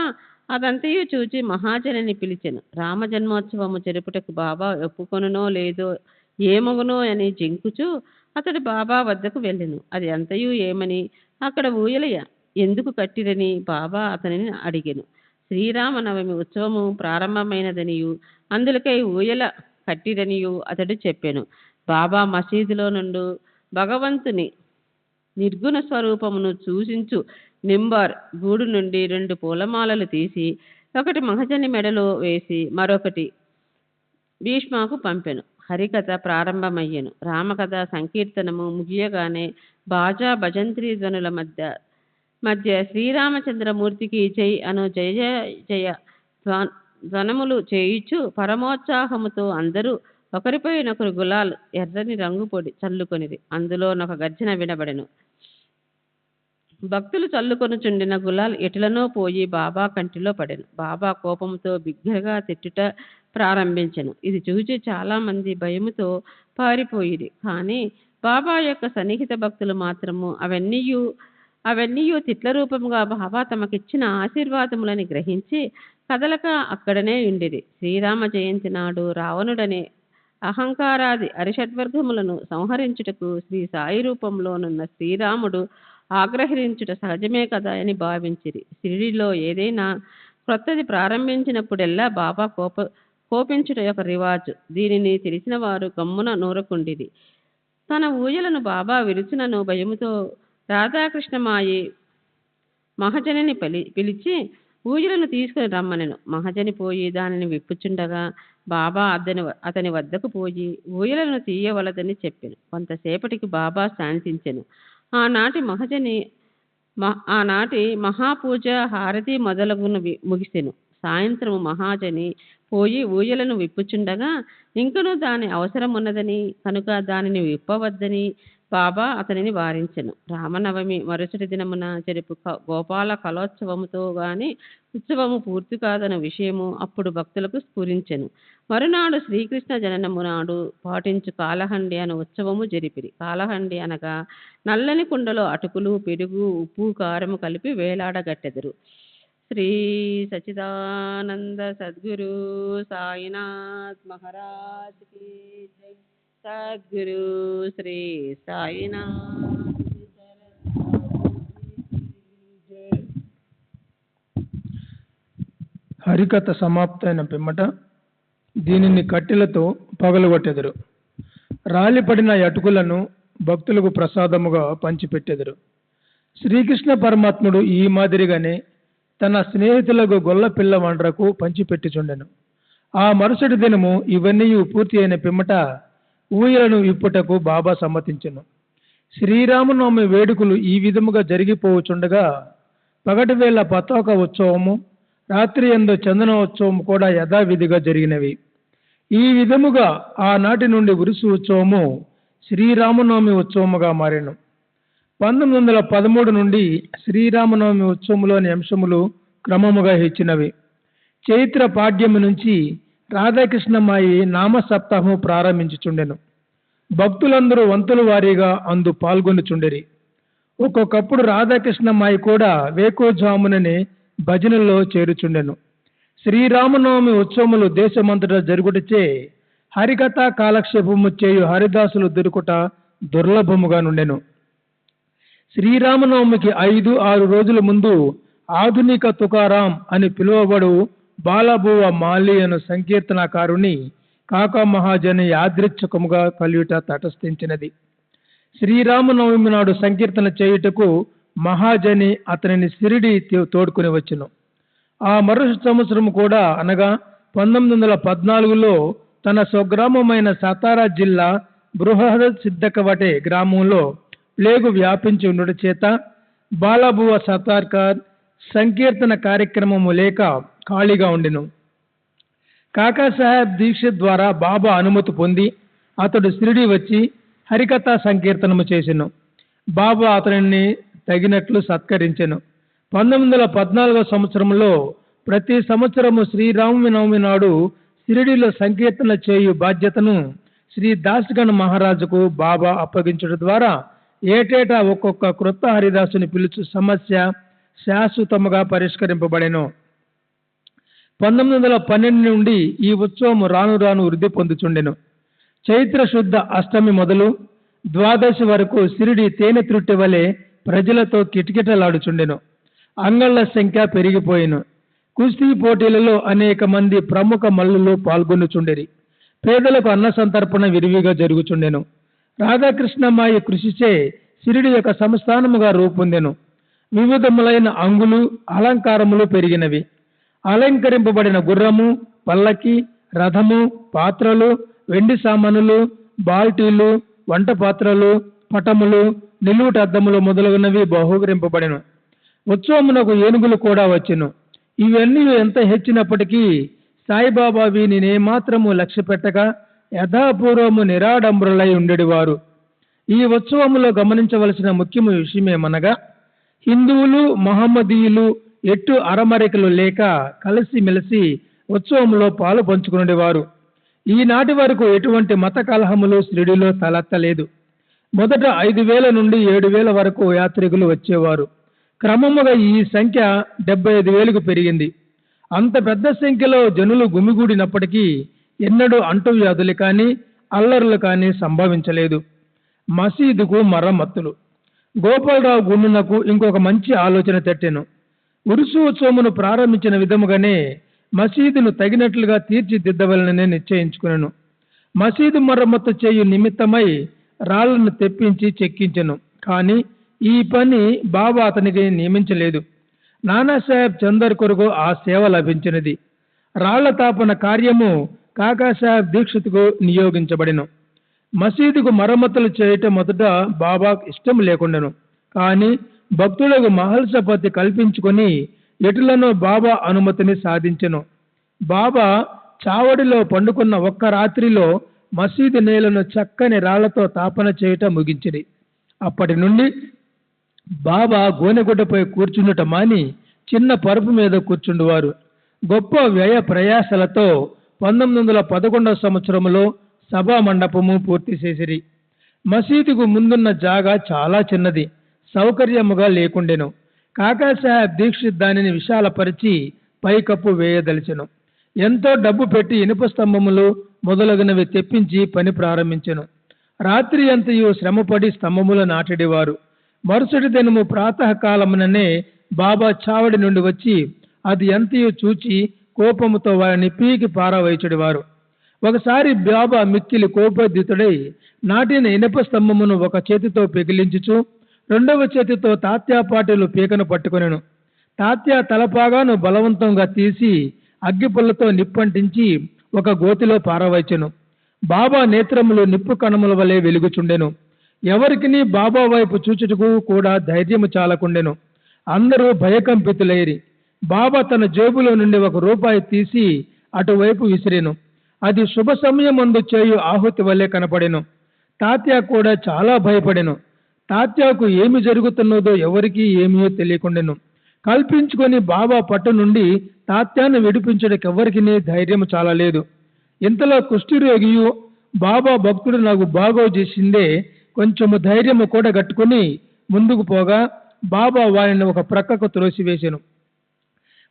అదంతయు చూచి మహాజనిని పిలిచెను. రామ జన్మోత్సవము జరుపుటకు బాబా ఒప్పుకొనునో లేదో ఏమగునో అని జింకుచు అతడు బాబా వద్దకు వెళ్ళెను. అది అంతయు ఏమని అక్కడ ఊయల ఎందుకు కట్టిరని బాబా అతనిని అడిగెను. శ్రీరామనవమి ఉత్సవము ప్రారంభమైనదనియు అందులకై ఊయల కట్టిరనియు అతడు చెప్పెను. బాబా మసీదులో నుండి భగవంతుని నిర్గుణ స్వరూపమును సూచించు నింబార్ గూడు నుండి 2 పూలమాలలు తీసి ఒకటి మహజని మెడలో వేసి మరొకటి భీష్మకు పంపెను. హరికథ ప్రారంభమయ్యెను. రామకథ సంకీర్తనము ముగియగానే బాజా భజంత్రీ ధ్వనుల మధ్య శ్రీరామచంద్రమూర్తికి జై అను జయ జయ ధ్వనములు చేయుచు పరమోత్సాహముతో అందరూ ఒకరిపైనొకరు గులాల్ ఎర్రని రంగు పొడి చల్లుకొనిది. అందులోనొక గర్జన వినబడెను. భక్తులు చల్లుకొనుచుండిన గులాల్ ఎటులనో పోయి బాబా కంటిలో పడెను. బాబా కోపంతో బిగ్గరగా తిట్టుట ప్రారంభించెను. ఇది చూచి చాలా మంది భయముతో పారిపోయిరి. కానీ బాబా యొక్క సన్నిహిత భక్తులు మాత్రము అవన్నీ తిట్ల రూపముగా బాబా తమకిచ్చిన ఆశీర్వాదములని గ్రహించి కదలక అక్కడనే ఉండిరి. శ్రీరామ జయంతి నాడు రావణుడనే అహంకారాది అరిషడ్వర్గములను సంహరించుటకు శ్రీ సాయి రూపంలోనున్న శ్రీరాముడు ఆగ్రహించుట సహజమే కదా అని భావించిరి. షిరిడీలో ఏదైనా క్రొత్తది ప్రారంభించినప్పుడెల్లా బాబా కోపించుట యొక్క రివాజు. దీనిని తెలిసిన వారు గమ్మున నూరకుండిరి. తన ఊయలను బాబా విరుచునను భయముతో రాధాకృష్ణమాయి మహజనిని పిలిచి ఊయలను తీసుకుని రమ్మనెను. మహజని పోయి దానిని విప్పుచుండగా బాబా అతని వద్దకు పోయి ఊయలను తీయవలదని చెప్పెను. కొంతసేపటికి బాబా శాంతించెను. ఆనాటి మహాపూజ హారతి మొదలగునవి ముగిసెను. సాయంత్రము మహాజని పోయి ఊయలను విప్పుచుండగా ఇంకనూ దాని అవసరమున్నదని కనుక దానిని విప్పవద్దని బాబా అతనిని వారించెను. రామనవమి మరుసటి దినమున జరుపు గోపాల కలోత్సవముతో గాని ఉత్సవము పూర్తి కాదన్న విషయము అప్పుడు భక్తులకు స్ఫురించెను. మరునాడు శ్రీకృష్ణ జననము నాడు పాటించు కాలహండి అను ఉత్సవము జరిపిరి. కాలహండి అనగా నల్లని కుండలో అటుకులు, పెరుగు, ఉప్పు, కారము కలిపి వేలాడగట్టెదరు. శ్రీ సచిదానంద సద్గురు సాయినాథ్ మహారాజ్ కి జై. సద్గురు శ్రీ సాయినాథ్ హరికథ సమాప్తైన పిమ్మట దీనిని కట్టెలతో పగలగొట్టెదరు. రాలిపడిన అటుకులను భక్తులకు ప్రసాదముగా పంచిపెట్టెదరు. శ్రీకృష్ణ పరమాత్ముడు ఈ మాదిరిగానే తన స్నేహితులకు గొల్ల పిల్ల వండ్రకు పంచిపెట్టుచుండెను. ఆ మరుసటి దినము ఇవన్నీ పూర్తి అయిన పిమ్మట ఊయలను ఇప్పుటకు బాబా సమ్మతించెను. శ్రీరామనవమి వేడుకలు ఈ విధముగా జరిగిపోవచుండగా పగటి వేళ పతాక ఉత్సవము, రాత్రి యందు చందనోత్సవం కూడా యథావిధిగా జరిగినవి. ఈ విధముగా ఆనాటి నుండి ఉరుసు ఉత్సవము శ్రీరామనవమి ఉత్సవముగా మారెను. 1913 నుండి శ్రీరామనవమి ఉత్సవములోని అంశములు క్రమముగా హెచ్చినవి. చైత్ర పాడ్యమి నుంచి రాధాకృష్ణమాయి నామ సప్తాహము ప్రారంభించుచుండెను. భక్తులందరూ వంతుల వారీగా అందు పాల్గొనుచుండిరి. ఒక్కొక్కప్పుడు రాధాకృష్ణమాయి కూడా వేకోజాముననే భజనలో చేరుచుండెను. శ్రీరామనవమి ఉత్సవములు దేశమంతటా జరుగుటచే హరికథా కాలక్షేపము చేయు హరిదాసులు దొరుకుట దుర్లభముగా నుండెను. శ్రీరామనవమికి 5-6 రోజుల ముందు ఆధునిక తుకారాం అని పిలువబడు బాలబువ మాలి అను సంకీర్తనకారుని కాకా మహాజని యాదృచ్ఛికముగా కలియుట తటస్థించినది. శ్రీరామనవమి నాడు సంకీర్తన చేయుటకు మహాజని అతనిని షిరిడి తోడుకుని వచ్చును. ఆ మరు సంవత్సరం కూడా అనగా 1914లో తన స్వగ్రామమైన సతారా జిల్లా బృహద సిద్ధకవటే గ్రామంలో ప్లేగు వ్యాపించి ఉండుట చేత బాలబువ సతార్కర్ సంకీర్తన కార్యక్రమము లేక ఖాళీగా ఉండెను. కాకాసాహెబ్ దీక్షిత్ ద్వారా బాబా అనుమతి పొంది అతడు షిరిడి వచ్చి హరికథా సంకీర్తనము చేసెను. బాబా అతనిని తగినట్లు సత్కరించెను. 1914వ సంవత్సరంలో ప్రతి సంవత్సరము శ్రీరామనవమి నాడు షిరిడిలో సంకీర్తన చేయు బాధ్యతను శ్రీ దాస్గణ్ మహారాజుకు బాబా అప్పగించడం ద్వారా ఏటేటా ఒక్కొక్క క్రొత్త హరిదాసుని పిలుచు సమస్య శాశ్వతముగా పరిష్కరింపబడెను. 1912 నుండి ఈ ఉత్సవం రాను రాను వృద్ధి పొందుచుండెను. చైత్ర శుద్ధ అష్టమి మొదలు ద్వాదశి వరకు షిరిడి తేనె త్రుట్టె వలె ప్రజలతో కిటకిటలాడుచుండెను. అంగళ్ళ సంఖ్య పెరిగిపోయెను. కుస్తీ పోటీలలో అనేక మంది ప్రముఖ మల్లులు పాల్గొనుచుండెరి. పేదలకు అన్న సంతర్పణ విరివిగా జరుగుచుండెను. రాధాకృష్ణమాయి కృషిచే షిరిడి యొక్క సంస్థానముగా రూపొందెను. వివిధములైన అంగులు, అలంకారములు పెరిగినవి. అలంకరింపబడిన గుర్రము, పల్లకి, రథము, పాత్రలు, వెండి సామానులు, బాల్టీలు, వంట పాత్రలు, పటములు, నిలువుటద్దములు మొదలగునవి బహూకరింపబడెను. ఉత్సవమునకు ఏనుగులు కూడా వచ్చెను. ఇవన్నీ ఎంత హెచ్చినప్పటికీ సాయిబాబా వీనిని ఏమాత్రము లక్ష్య పెట్టక యథాపూర్వము నిరాడంబరులై ఉండేవారు. ఈ ఉత్సవములో గమనించవలసిన ముఖ్యమైన విషయమేమనగా హిందువులు మహమ్మదీయులు ఎట్టు అరమరికలు లేక కలిసిమెలిసి ఉత్సవంలో పాలు పంచుకునేవారు. ఈనాటి వరకు ఎటువంటి మత కలహములు షిరిడీలో తలెత్తలేదు. మొదట 5,000 నుండి 7,000 వరకు యాత్రికులు వచ్చేవారు. క్రమముగా ఈ సంఖ్య 75,000కు పెరిగింది. అంత పెద్ద సంఖ్యలో జనులు గుమిగూడినప్పటికీ ఎన్నడూ అంటువ్యాధులు కానీ అల్లర్లు కానీ సంభవించలేదు. మసీదుకు మరమ్మతులు. గోపాలరావు గుండునకు ఇంకొక మంచి ఆలోచన తట్టెను. ఉరుసు ఉత్సవమును ప్రారంభించిన విధముగానే మసీదును తగినట్లుగా తీర్చిదిద్దవలనని నిశ్చయించుకున్నాను. మసీదు మరమ్మతు చేయు నిమిత్తమై రాళ్లను తెప్పించి చెక్కించెను. కానీ ఈ పని బాబా అతనికి నియమించలేదు. నానాసాహెబ్ చందర్ కొరకు ఆ సేవ లభించినది. రాళ్ల తాపన కార్యము కాకాసాహెబ్ దీక్షిత్కు నియోగించబడెను. మసీదుకు మరమ్మతులు చేయటం మొదట బాబాకు ఇష్టం లేకుండాను. కానీ భక్తులకు మహల్సపతి కల్పించుకొని ఎటులనో బాబా అనుమతిని సాధించెను. బాబా చావడిలో పండుకున్న ఒక్క రాత్రిలో మసీదు నేలను చక్కని రాళ్లతో తాపన చేయటం ముగించిరి. అప్పటి నుండి బాబా గోనెగుడ్డపై కూర్చుండుట మాని చిన్న పరుపు మీద కూర్చుండువారు. గొప్ప వ్యయ ప్రయాసలతో 1911 సంవత్సరంలో సభా మండపము పూర్తి చేసిరి. మసీదుకు ముందున్న జాగా చాలా చిన్నది, సౌకర్యముగా లేకుండెను. కాకాసాహెబ్ దీక్షిత్ దానిని విశాలపరిచి పైకప్పు వేయదలిచెను. ఎంతో డబ్బు పెట్టి ఇనుప స్తంభములు మొదలగునవి తెప్పించి పని ప్రారంభించెను. రాత్రి అంతయు శ్రమపడి స్తంభములు నాటిడివారు. మరుసటి దినము ప్రాతకాలముననే బాబా చావడి నుండి వచ్చి అది ఎంతయు చూచి కోపముతో వారిని పీకి పారవేయుచుడివారు. ఒకసారి బాబా మిక్కిలి కోపోద్దితుడై నాటిన ఇనుప స్తంభమును ఒక చేతితో పెగిలించుచు రెండవ చేతితో తాత్యాపాటిలు పీకను పట్టుకొనెను. తాత్యా తలపాగాను బలవంతంగా తీసి అగ్గిపుల్లతో నిప్పంటించి ఒక గోతిలో పారవైచెను. బాబా నేత్రములు నిప్పు కణముల వలె వెలుగుచుండెను. ఎవరికిని బాబా వైపు చూచుటకు కూడా ధైర్యము చాలకుండెను. అందరూ భయకంపితులైరి. బాబా తన జేబులో నుండి ₹1 తీసి అటువైపు విసిరెను. అది శుభ సమయమందు చేయు ఆహుతి వలె కనపడెను. తాత్యా కూడా చాలా భయపడెను. తాత్యాకు ఏమి జరుగుతున్నదో ఎవరికీ ఏమీ తెలియకుండెను. కల్పించుకొని బాబా పట్టు నుండి తాత్యాను విడిపించడానికి ఎవరికి ధైర్యం చాలలేదు. ఇంతలో కుష్ఠరోగియు బాబా భక్తుడు నాకు బాగో చేసిందే కొంచెము ధైర్యము కూడా గట్టుకుని ముందుకు పోగా బాబా వారిని ఒక ప్రక్కకు త్రోసివేసెను.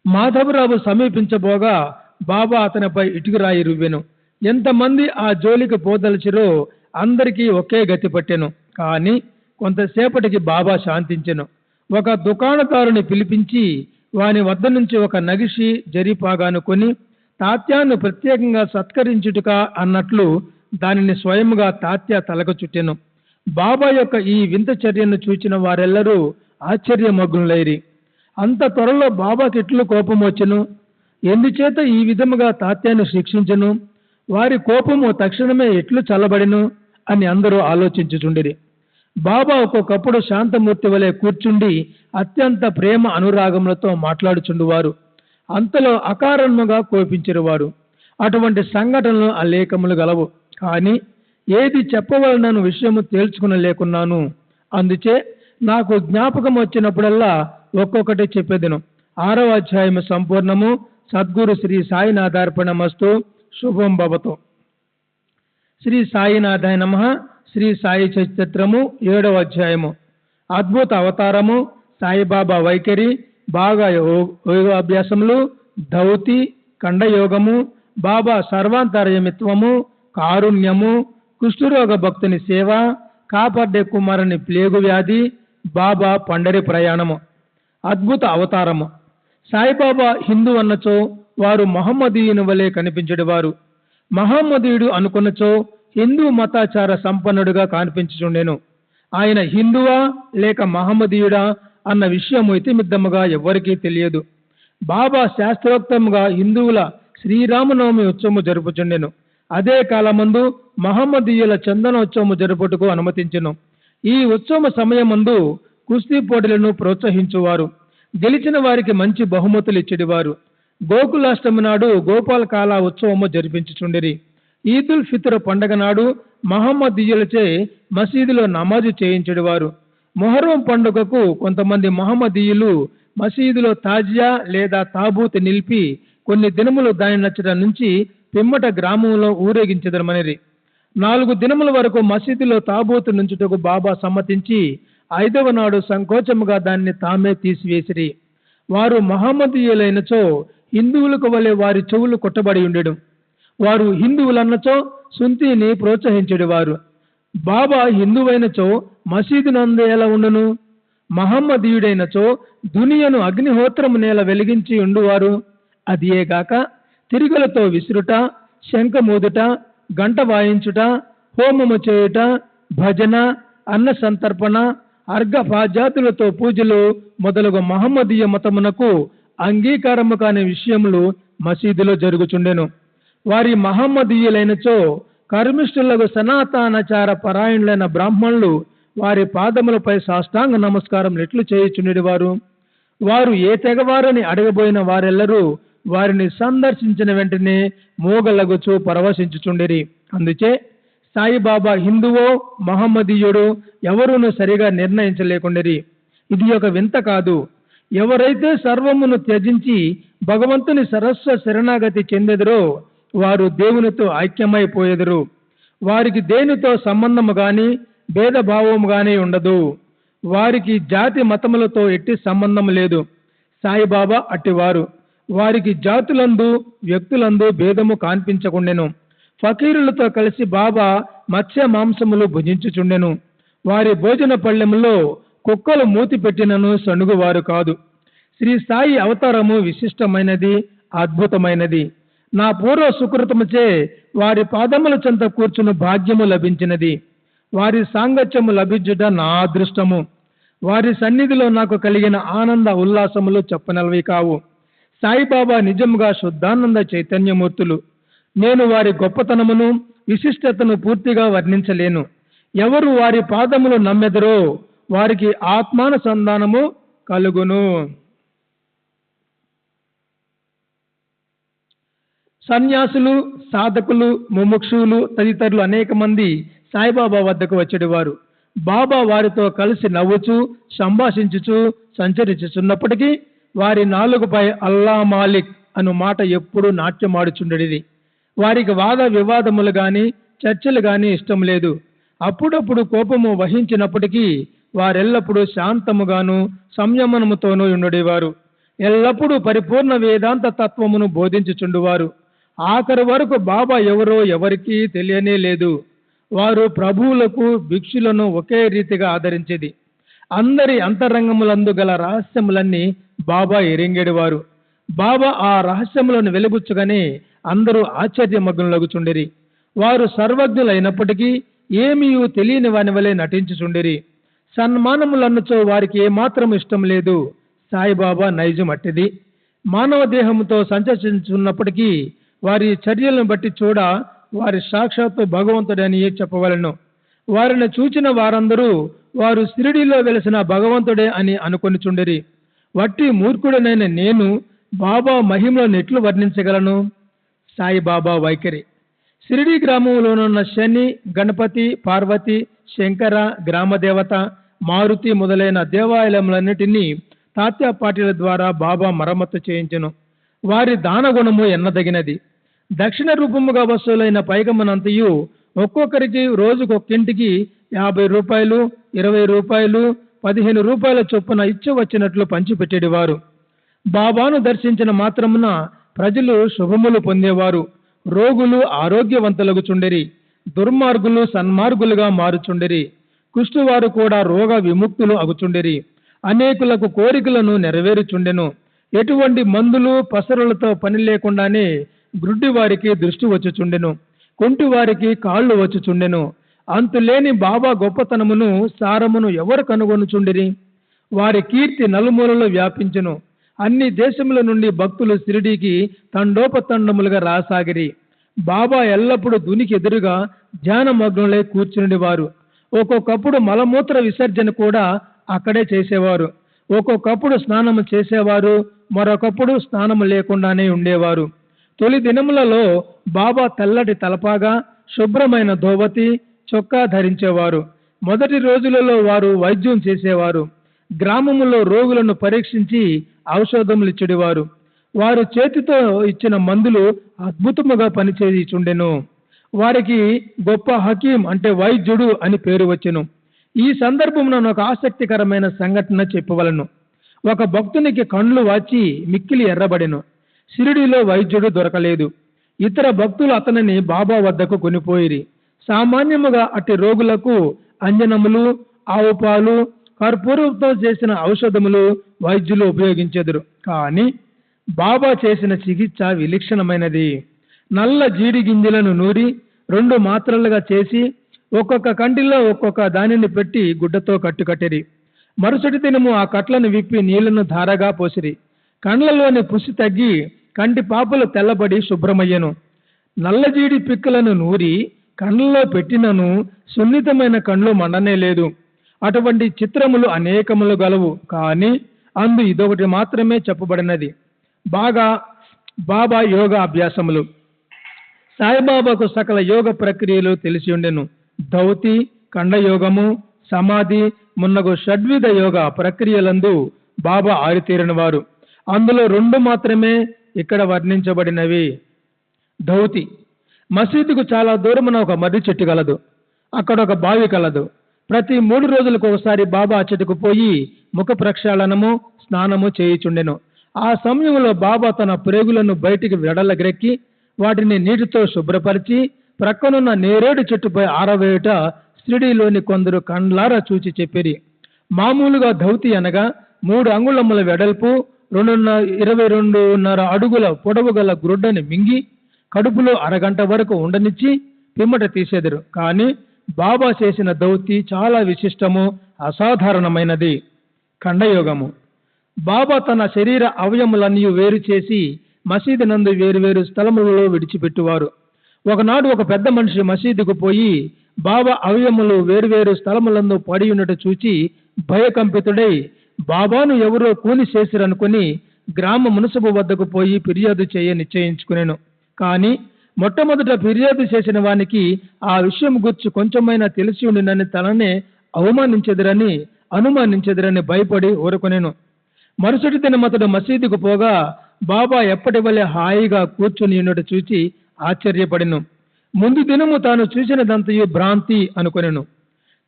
మాధవరావు సమీపించబోగా బాబా అతనిపై ఇటుకురాయి రువ్వెను. ఎంతమంది ఆ జోలికి పోదలిచిరో అందరికీ ఒకే గతి పట్టెను. కానీ కొంతసేపటికి బాబా శాంతించెను. ఒక దుకాణదారుని పిలిపించి వాని వద్ద నుంచి ఒక నగిషి జరిపాగాను కొని తాత్యాను ప్రత్యేకంగా సత్కరించుటక అన్నట్లు దానిని స్వయముగా తాత్యా తలకు చుట్టెను. బాబా యొక్క ఈ వింత చర్యను చూచిన వారెల్లరూ ఆశ్చర్యమగ్నులైరి. అంత త్వరలో బాబాకి ఎట్లు కోపం వచ్చెను? ఎందుచేత ఈ విధముగా తాత్యాను శిక్షించెను? వారి కోపము తక్షణమే ఎట్లు చల్లబడెను అని అందరూ ఆలోచించుచుండిరి. బాబా ఒక్కొక్కప్పుడు శాంతమూర్తి వలె కూర్చుండి అత్యంత ప్రేమ అనురాగములతో మాట్లాడుచుండువారు. అంతలో అకారణముగా కోపించిరువారు. అటువంటి సంఘటనలు అనేకములు గలవు. కానీ ఏది చెప్పవలనను విషయము తేల్చుకునలేకున్నాను. అందుచే నాకు జ్ఞాపకం వచ్చినప్పుడల్లా ఒక్కొక్కటి చెప్పేదను. 6వ అధ్యాయము సంపూర్ణము. సద్గురు శ్రీ సాయినాథార్పణమస్తు. శుభం భవతు. శ్రీ సాయినాథాయ నమః. శ్రీ సాయి చరిత్రము 7వ అధ్యాయము. అద్భుత అవతారము, సాయిబాబా వైఖరి, బాగా యోగాభ్యాసములు, ధౌతి, ఖండయోగము, బాబా సర్వాంతర్యమిత్వము, కారుణ్యము, కుష్ఠరోగ భక్తుని సేవ, కాపాడ్డే కుమారుని ప్లేగు వ్యాధి, బాబా పండరి ప్రయాణము. అద్భుత అవతారము. సాయిబాబా హిందూ అన్నచో వారు మహమ్మదీయుని వలె కనిపించేవారు. మహమ్మదీయుడు అనుకున్నచో హిందూ మతాచార సంపన్నుడుగా కనిపించుచుండెను. ఆయన హిందువా లేక మహమ్మదీయుడా అన్న విషయము ఇతిమిద్దముగా ఎవ్వరికీ తెలియదు. బాబా శాస్త్రోక్తముగా హిందువుల శ్రీరామనవమి ఉత్సవము జరుపుచుండెను. అదే కాలమందు మహమ్మదీయుల చందనోత్సవము జరుపుటకు అనుమతించెను. ఈ ఉత్సవ సమయమందు కుస్తీ పోటీలను ప్రోత్సహించువారు. గెలిచిన వారికి మంచి బహుమతులు ఇచ్చేవారు. గోకులాష్టమి నాడు గోపాల కాల ఉత్సవము జరిపించుచుండిరి. ఈదుల్ ఫితర్ పండగ నాడు మహమ్మదీయులచే మసీదులో నమాజు చేయించేవారు. మొహర్రం పండుగకు కొంతమంది మహమ్మదీయులు మసీదులో తాజియా లేదా తాబూత్ నిలిపి కొన్ని దినములు దాని నచ్చడం నుంచి పిమ్మట గ్రామంలో ఊరేగించదమనిరి. 4 దినముల వరకు మసీదులో తాబూతు నుంచుటకు బాబా సమ్మతించి 5వ నాడు సంకోచముగా దాన్ని తామే తీసివేసిరి. వారు మహమ్మదీయులైనచో హిందువులకు వలె వారి చెవులు కొట్టబడి ఉండెడు. వారు హిందువులన్నచో సుంతిని ప్రోత్సహించెడివారు. బాబా హిందువైనచో మసీదు నందు ఎలా ఉండును? మహమ్మదీయుడైనచో దునియను అగ్నిహోత్రము నేల వెలిగించి ఉండువారు. అదియేగాక తిరిగలతో విసురుట, శంఖమూదుట, గంట వాయించుట, హోమము చేయుట, భజన, అన్న సంతర్పణ, అర్ఘపాజాతులతో పూజలు మొదలగు మహమ్మదీయ మతమునకు అంగీకారము కాని విషయములు మసీదులో జరుగుచుండెను. వారి మహమ్మదీయులైనచో కర్మిష్ఠులకు సనాతనాచార పరాయణులైన బ్రాహ్మణులు వారి పాదములపై సాష్టాంగ నమస్కారం ఎట్లు చేయుచుండేవారు. వారు ఏ తెగవారని అడగబోయిన వారెల్లరూ వారిని సందర్శించిన వెంటనే మోగలగుచు పరవశించుచుండిరి. అందుచే సాయిబాబా హిందువో మహమ్మదీయుడో ఎవరును సరిగా నిర్ణయించలేకుండిరి. ఇది ఒక వింత కాదు. ఎవరైతే సర్వమును త్యజించి భగవంతుని సరస్వ శరణాగతి చెందెదరో వారు దేవునితో ఐక్యమైపోయేదరు. వారికి దేనితో సంబంధము గాని భేదభావము గాని ఉండదు. వారికి జాతి మతములతో ఎట్టి సంబంధం లేదు. సాయిబాబా అట్టివారు. వారికి జాతులందు వ్యక్తులందు భేదము కనిపించకుండెను. ఫకీరులతో కలిసి బాబా మత్స్య మాంసములు భుజించుచుండెను. వారి భోజన పళ్ళెములో కుక్కలు మూతి పెట్టినను సణుగువారు కాదు. శ్రీ సాయి అవతారము విశిష్టమైనది, అద్భుతమైనది. నా పూర్వ సుకృతముచే వారి పాదముల చెంత కూర్చుని భాగ్యము లభించినది. వారి సాంగత్యము లభించుట నా అదృష్టము. వారి సన్నిధిలో నాకు కలిగిన ఆనంద ఉల్లాసములు చెప్పనలవి కావు. సాయిబాబా నిజముగా శుద్ధానంద చైతన్యమూర్తులు. నేను వారి గొప్పతనమును విశిష్టతను పూర్తిగా వర్ణించలేను. ఎవరు వారి పాదములు నమ్మెదరో వారికి ఆత్మానుసంధానము కలుగును. సన్యాసులు, సాధకులు, ముముక్షులు తదితరులు అనేక మంది సాయిబాబా వద్దకు వచ్చేవారు. బాబా వారితో కలిసి నవ్వుచూ సంభాషించుచూ సంచరించుచున్నప్పటికీ వారి నాలుగుపై అల్లా మాలిక్ అను మాట ఎప్పుడూ నాట్యమాడుచుండేది. వారికి వాద వివాదములు గాని చర్చలు గాని ఇష్టం లేదు. అప్పుడప్పుడు కోపము వహించినప్పటికీ వారెల్లప్పుడూ శాంతముగాను సంయమనముతోనూ ఉండేవారు. ఎల్లప్పుడూ పరిపూర్ణ వేదాంత తత్వమును బోధించుచుండువారు. ఆఖరి వరకు బాబా ఎవరో ఎవరికీ తెలియనే లేదు. వారు ప్రభువులకు భిక్షులను ఒకే రీతిగా ఆదరించేది. అందరి అంతరంగములందు గల రహస్యములన్నీ బాబా ఎరింగేడివారు. బాబా ఆ రహస్యములను వెలుగుచ్చుగానే అందరూ ఆశ్చర్యమగ్నులగుచుండిరి. వారు సర్వజ్ఞులైనప్పటికీ ఏమీ తెలియని వాని వలె నటించుచుండిరి. సన్మానములన్నచో వారికి ఏమాత్రం ఇష్టం లేదు. సాయిబాబా నైజం అట్టిది. మానవ దేహంతో సంచరించున్నప్పటికీ వారి చర్యలను బట్టి చూడ వారి సాక్షాత్తు భగవంతుడని చెప్పవలను. వారిని చూచిన వారందరూ వారు షిరిడీలో వెలిసిన భగవంతుడే అని అనుకొనిచుండిరి. వట్టి మూర్ఖుడనైన నేను బాబా మహిమలను ఎట్లు వర్ణించగలను? సాయిబాబా వైఖరి. షిరిడీ గ్రామంలోనున్న శని, గణపతి, పార్వతి, శంకర, గ్రామదేవత, మారుతి మొదలైన దేవాలయములన్నిటినీ తాత్యాపాటిల ద్వారా బాబా మరమ్మతు చేయించెను. వారి దానగుణము ఎన్నదగినది. దక్షిణ రూపముగా వసూలైన పైకమనంతయు ఒక్కొక్కరికి రోజుకొక్కింటికి 50 రూపాయలు, 20 రూపాయలు, 15 రూపాయల చొప్పున ఇచ్చవచ్చినట్లు పంచిపెట్టేవారు. బాబాను దర్శించిన మాత్రమున ప్రజలు శుభములు పొందేవారు. రోగులు ఆరోగ్యవంతులగుచుండిరి. దుర్మార్గులు సన్మార్గులుగా మారుచుండిరి. కుష్ఠువారు కూడా రోగ విముక్తులు అగుచుండిరి. అనేకులకు కోరికలను నెరవేరుచుండెను. ఎటువంటి మందులు పసరులతో పని లేకుండానే గ్రుడ్డి వారికి దృష్టి వచ్చుచుండెను. కుంటి వారికి కాళ్ళు వచ్చుచుండెను. అంతులేని బాబా గొప్పతనమును సారమును ఎవరు కనుగొనుచుండిరి? వారి కీర్తి నలుమూలలో వ్యాపించెను. అన్ని దేశముల నుండి భక్తులు షిరిడీకి తండోపతండములుగా రాసాగిరి. బాబా ఎల్లప్పుడూ దునికి ఎదురుగా ధ్యానమగ్నులై కూర్చుండేవారు. ఒక్కొక్కప్పుడు మలమూత్ర విసర్జన కూడా అక్కడే చేసేవారు. ఒక్కొక్కప్పుడు స్నానము చేసేవారు, మరొకప్పుడు స్నానము లేకుండానే ఉండేవారు. తొలి దినములలో బాబా తెల్లటి తలపాగా, శుభ్రమైన ధోవతి, చొక్కా ధరించేవారు. మొదటి రోజులలో వారు వైద్యం చేసేవారు. గ్రామములో రోగులను పరీక్షించి ఔషధములు ఇచ్చేవారు. వారు చేతితో ఇచ్చిన మందులు అద్భుతముగా పనిచేయుచుండెను. వారికి గొప్ప హకీం అంటే వైద్యుడు అని పేరు వచ్చెను. ఈ సందర్భంలో ఒక ఆసక్తికరమైన సంఘటన చెప్పవలను. ఒక భక్తునికి కండ్లు వాచి మిక్కిలి ఎర్రబడెను. షిరిడీలో వైద్యుడు దొరకలేదు. ఇతర భక్తులు అతనిని బాబా వద్దకు కొనిపోయిరి. సామాన్యముగా అట్టి రోగులకు అంజనములు, ఆవు పాలు, కర్పూరంతో చేసిన ఔషధములు వైద్యులు ఉపయోగించెదరు. కానీ బాబా చేసిన చికిత్స విలక్షణమైనది. నల్ల జీడి గింజలను నూరి 2 మాత్రలుగా చేసి ఒక్కొక్క కంటిలో ఒక్కొక్క దానిని పెట్టి గుడ్డతో కట్టుకట్టిరి. మరుసటి దినము ఆ కట్లను విప్పి నీళ్లను ధారగా పోసిరి. కండ్లలోని పుసి తగ్గి కంటి పాపలు తెల్లబడి శుభ్రమయ్యను. నల్లజీడి పిక్కలను నూరి కండ్లలో పెట్టినను సున్నితమైన కండ్లు మండనే లేదు. అటువంటి చిత్రములు అనేకములు గలవు. కానీ అందు ఇదొకటి మాత్రమే చెప్పబడినది. బాబా యోగ అభ్యాసములు. సాయిబాబాకు సకల యోగ ప్రక్రియలు తెలిసి ఉండెను. ధౌతి, ఖండయోగము, సమాధి మున్నగు షడ్విధ యోగ ప్రక్రియలందు బాబా ఆరితేరిన వారు. అందులో 2 మాత్రమే ఇక్కడ వర్ణించబడినవి. ధౌతి. మసీదుకు చాలా దూరమున ఒక మర్రి చెట్టు కలదు. అక్కడ ఒక బావి కలదు. ప్రతి 3 రోజులకు ఒకసారి బాబా ఆ చెట్టుకు పోయి ముఖ ప్రక్షాళనము, స్నానము చేయుచుండెను. ఆ సమయంలో బాబా తన ప్రేగులను బయటికి వెడలగ్రెక్కి వాటిని నీటితో శుభ్రపరిచి ప్రక్కనున్న నేరేడు చెట్టుపై ఆరవేయుట షిరిడీలోని కొందరు కండ్లారా చూచి చెప్పిరి. మామూలుగా ధౌతి అనగా 3 అంగుళముల వెడల్పు 22.5 అడుగుల పొడవు గల గ్రుడ్డని మింగి కడుపులో అరగంట వరకు ఉండనిచ్చి పిమ్మట తీసేదరు. కానీ బాబా చేసిన ధౌతి చాలా విశిష్టము, అసాధారణమైనది. ఖండయోగము. బాబా తన శరీర అవయములన్నీ వేరు చేసి మసీదు నందు వేరువేరు స్థలములలో విడిచిపెట్టువారు. ఒకనాడు ఒక పెద్ద మనిషి మసీదుకు పోయి బాబా అవయములు వేరువేరు స్థలములందు పడి ఉన్నట్టు చూచి భయకంపితుడై బాబాను ఎవరో కూని చేసిరనుకుని గ్రామ మున్సబు వద్దకు పోయి ఫిర్యాదు చేయ నిశ్చయించుకునేను. కానీ మొట్టమొదట ఫిర్యాదు చేసిన వానికి ఆ విషయం గురించి కొంచెమైనా తెలిసి ఉండినని తననే అనుమానించెదరని భయపడి ఊరుకొనేను. మరుసటి దినం అతడు మసీదుకు పోగా బాబా ఎప్పటి వలె హాయిగా కూర్చుని ఉన్నట్టు చూచి ఆశ్చర్యపడిను. ముందు దినము తాను చూసినదంతయు భ్రాంతి అనుకొనెను.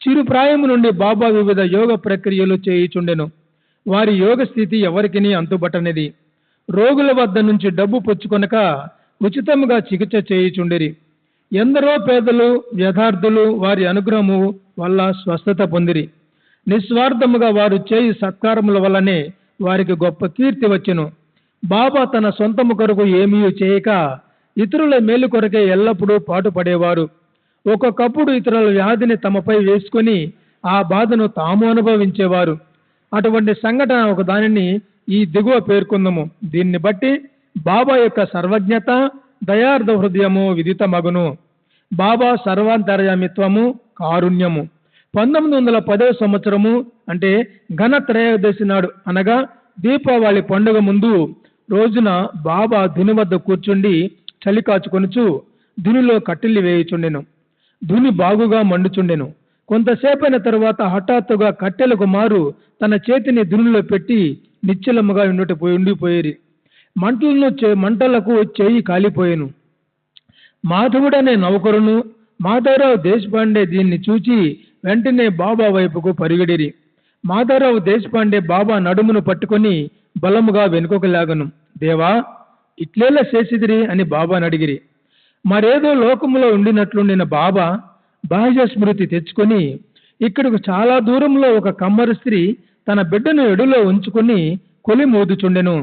చిరు ప్రాయము నుండి బాబా వివిధ యోగ ప్రక్రియలు చేయుచుండెను. వారి యోగ స్థితి ఎవరికిని అంతుబట్టనిది. రోగుల వద్ద నుంచి డబ్బు పుచ్చుకొనక ఉచితముగా చికిత్స చేయుచుండిరి. ఎందరో పేదలు, వ్యధార్థులు వారి అనుగ్రహము వల్ల స్వస్థత పొందిరి. నిస్వార్థముగా వారు చేయి సత్కారముల వల్లనే వారికి గొప్ప కీర్తి వచ్చెను. బాబా తన సొంతము కొరకు ఏమీ చేయక ఇతరుల మేలు కొరకే ఎల్లప్పుడూ పాటుపడేవారు. ఒక్కొక్కప్పుడు ఇతరుల వ్యాధిని తమపై వేసుకొని ఆ బాధను తాము అనుభవించేవారు. అటువంటి సంఘటన ఒక దానిని ఈ దిగువ పేర్కొందము. దీన్ని బట్టి బాబా యొక్క సర్వజ్ఞత, దయార్థ హృదయము విదితమగును. బాబా సర్వాంతర్యామిత్వము, కారుణ్యము. 1910వ సంవత్సరము అంటే ఘన త్రయోదశి నాడు అనగా దీపావళి పండుగ ముందు రోజున బాబా ధుని వద్ద కూర్చుండి చలి కాచుకొనుచు ధునిలో కట్టెలు వేయుచుండెను. ధుని బాగుగా మండుచుండెను. కొంతసేపైన తరువాత హఠాత్తుగా కట్టెలకు మారు తన చేతిని ధునిలో పెట్టి నిశ్చలముగా ఉండిపోయేరి. మంటలకు చేయి కాలిపోయేను. మాధవుడనే నౌకరును మాధవరావు దేశపాండే దీన్ని చూచి వెంటనే బాబా వైపుకు పరిగెడిరి. మాధవరావు దేశపాండే బాబా నడుమును పట్టుకొని బలముగా వెనుకకు లాగను. దేవా, ఇట్లేలా చేసిదిరి అని బాబాను అడిగిరి. మరేదో లోకములో ఉండినట్లుండిన బాబా బాహ్య స్మృతి తెచ్చుకొని ఇక్కడకు చాలా దూరంలో ఒక కమ్మరి స్త్రీ తన బిడ్డను ఎడులో ఉంచుకొని కొలి మోదుచుండెను.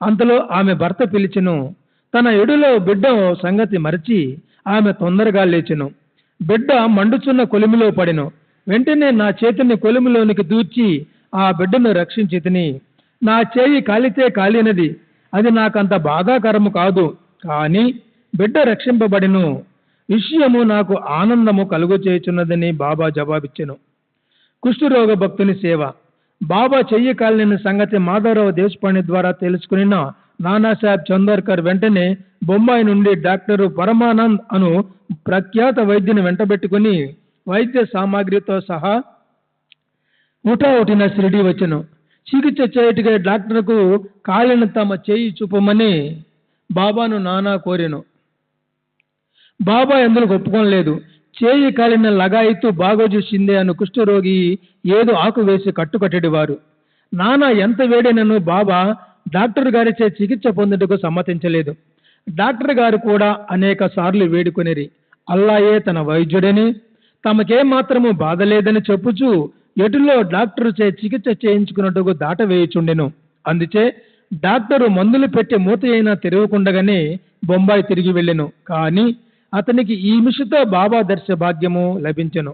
అంతలో ఆమె భర్త పిలిచెను. తన ఎడులో బిడ్డ సంగతి మరచి ఆమె తొందరగా లేచెను. బిడ్డ మండుచున్న కొలిమిలో పడెను. వెంటనే నా చేతిని కొలిమిలోనికి దూర్చి ఆ బిడ్డను రక్షించి తిని. నా చేయి కాలితే కాలినది, అది నాకంత బాధాకరము కాదు. కానీ బిడ్డ రక్షింపబడిను విషయము నాకు ఆనందము కలుగు చేయుచున్నదని బాబా జవాబిచ్చెను. కుష్ఠరోగ భక్తుని సేవ. బాబా చెయ్యి కాలిన సంగతి మాధవరావు దేశపాండే ద్వారా తెలుసుకుని నానాసాహెబ్ చందోర్కర్ వెంటనే బొంబాయి నుండి డాక్టర్ పరమానంద్ అను ప్రఖ్యాత వైద్యుని వెంటబెట్టుకుని వైద్య సామాగ్రితో సహా హుటాహుటిన షిరిడి వచ్చెను. చికిత్స చేయుటగా డాక్టర్కు కాళ్ళను తమ చేయి చూపమని బాబాను నానా కోరెను. బాబా ఎందుకు ఒప్పుకోలేదు. చేయి కాలిన లగాయితూ బాగోజు షిందే అను కుష్ఠరోగి ఏదో ఆకు వేసి కట్టుకట్టేవారు. నానా ఎంత వేడినను బాబా డాక్టర్ గారిచే చికిత్స పొందుటకు సమ్మతించలేదు. డాక్టర్ గారు కూడా అనేక సార్లు వేడుకొనిరి. అల్లాయే తన వైద్యుడని, తమకేం మాత్రము బాధ లేదని చెప్పుచూ ఎటులో డాక్టర్ చే చికిత్స చేయించుకున్నట్టుకు దాటవేయుచుండెను. అందుచే డాక్టరు మందులు పెట్టి మూత అయినా తెరవకుండగానే బొంబాయి తిరిగి వెళ్ళెను. కానీ అతనికి ఈ మిషతో బాబా దర్శ భాగ్యము లభించెను.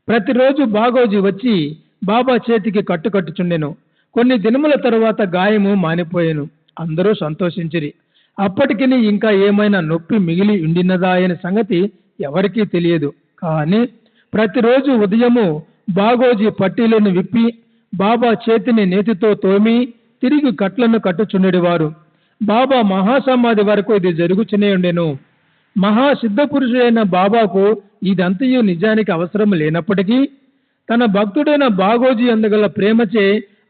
ప్రతిరోజు బాగోజీ వచ్చి బాబా చేతికి కట్టుచుండెను. కొన్ని దినముల తరువాత గాయము మానిపోయెను. అందరూ సంతోషించిరి. అప్పటికి ఇంకా ఏమైనా నొప్పి మిగిలి ఉండినదా అనే సంగతి ఎవరికీ తెలియదు. కానీ ప్రతిరోజు ఉదయము బాగోజీ పట్టీలను విప్పి బాబా చేతిని నేతితో తోమి తిరిగి కట్లను కట్టుచుండేవారు. బాబా మహాసమాధి వరకు ఇది జరుగుతూనే ఉండెను. మహాసిద్ధపురుషుడైన బాబాకు ఇదంతయు నిజానికి అవసరం లేనప్పటికీ తన భక్తుడైన బాగోజీ అందుగల ప్రేమచే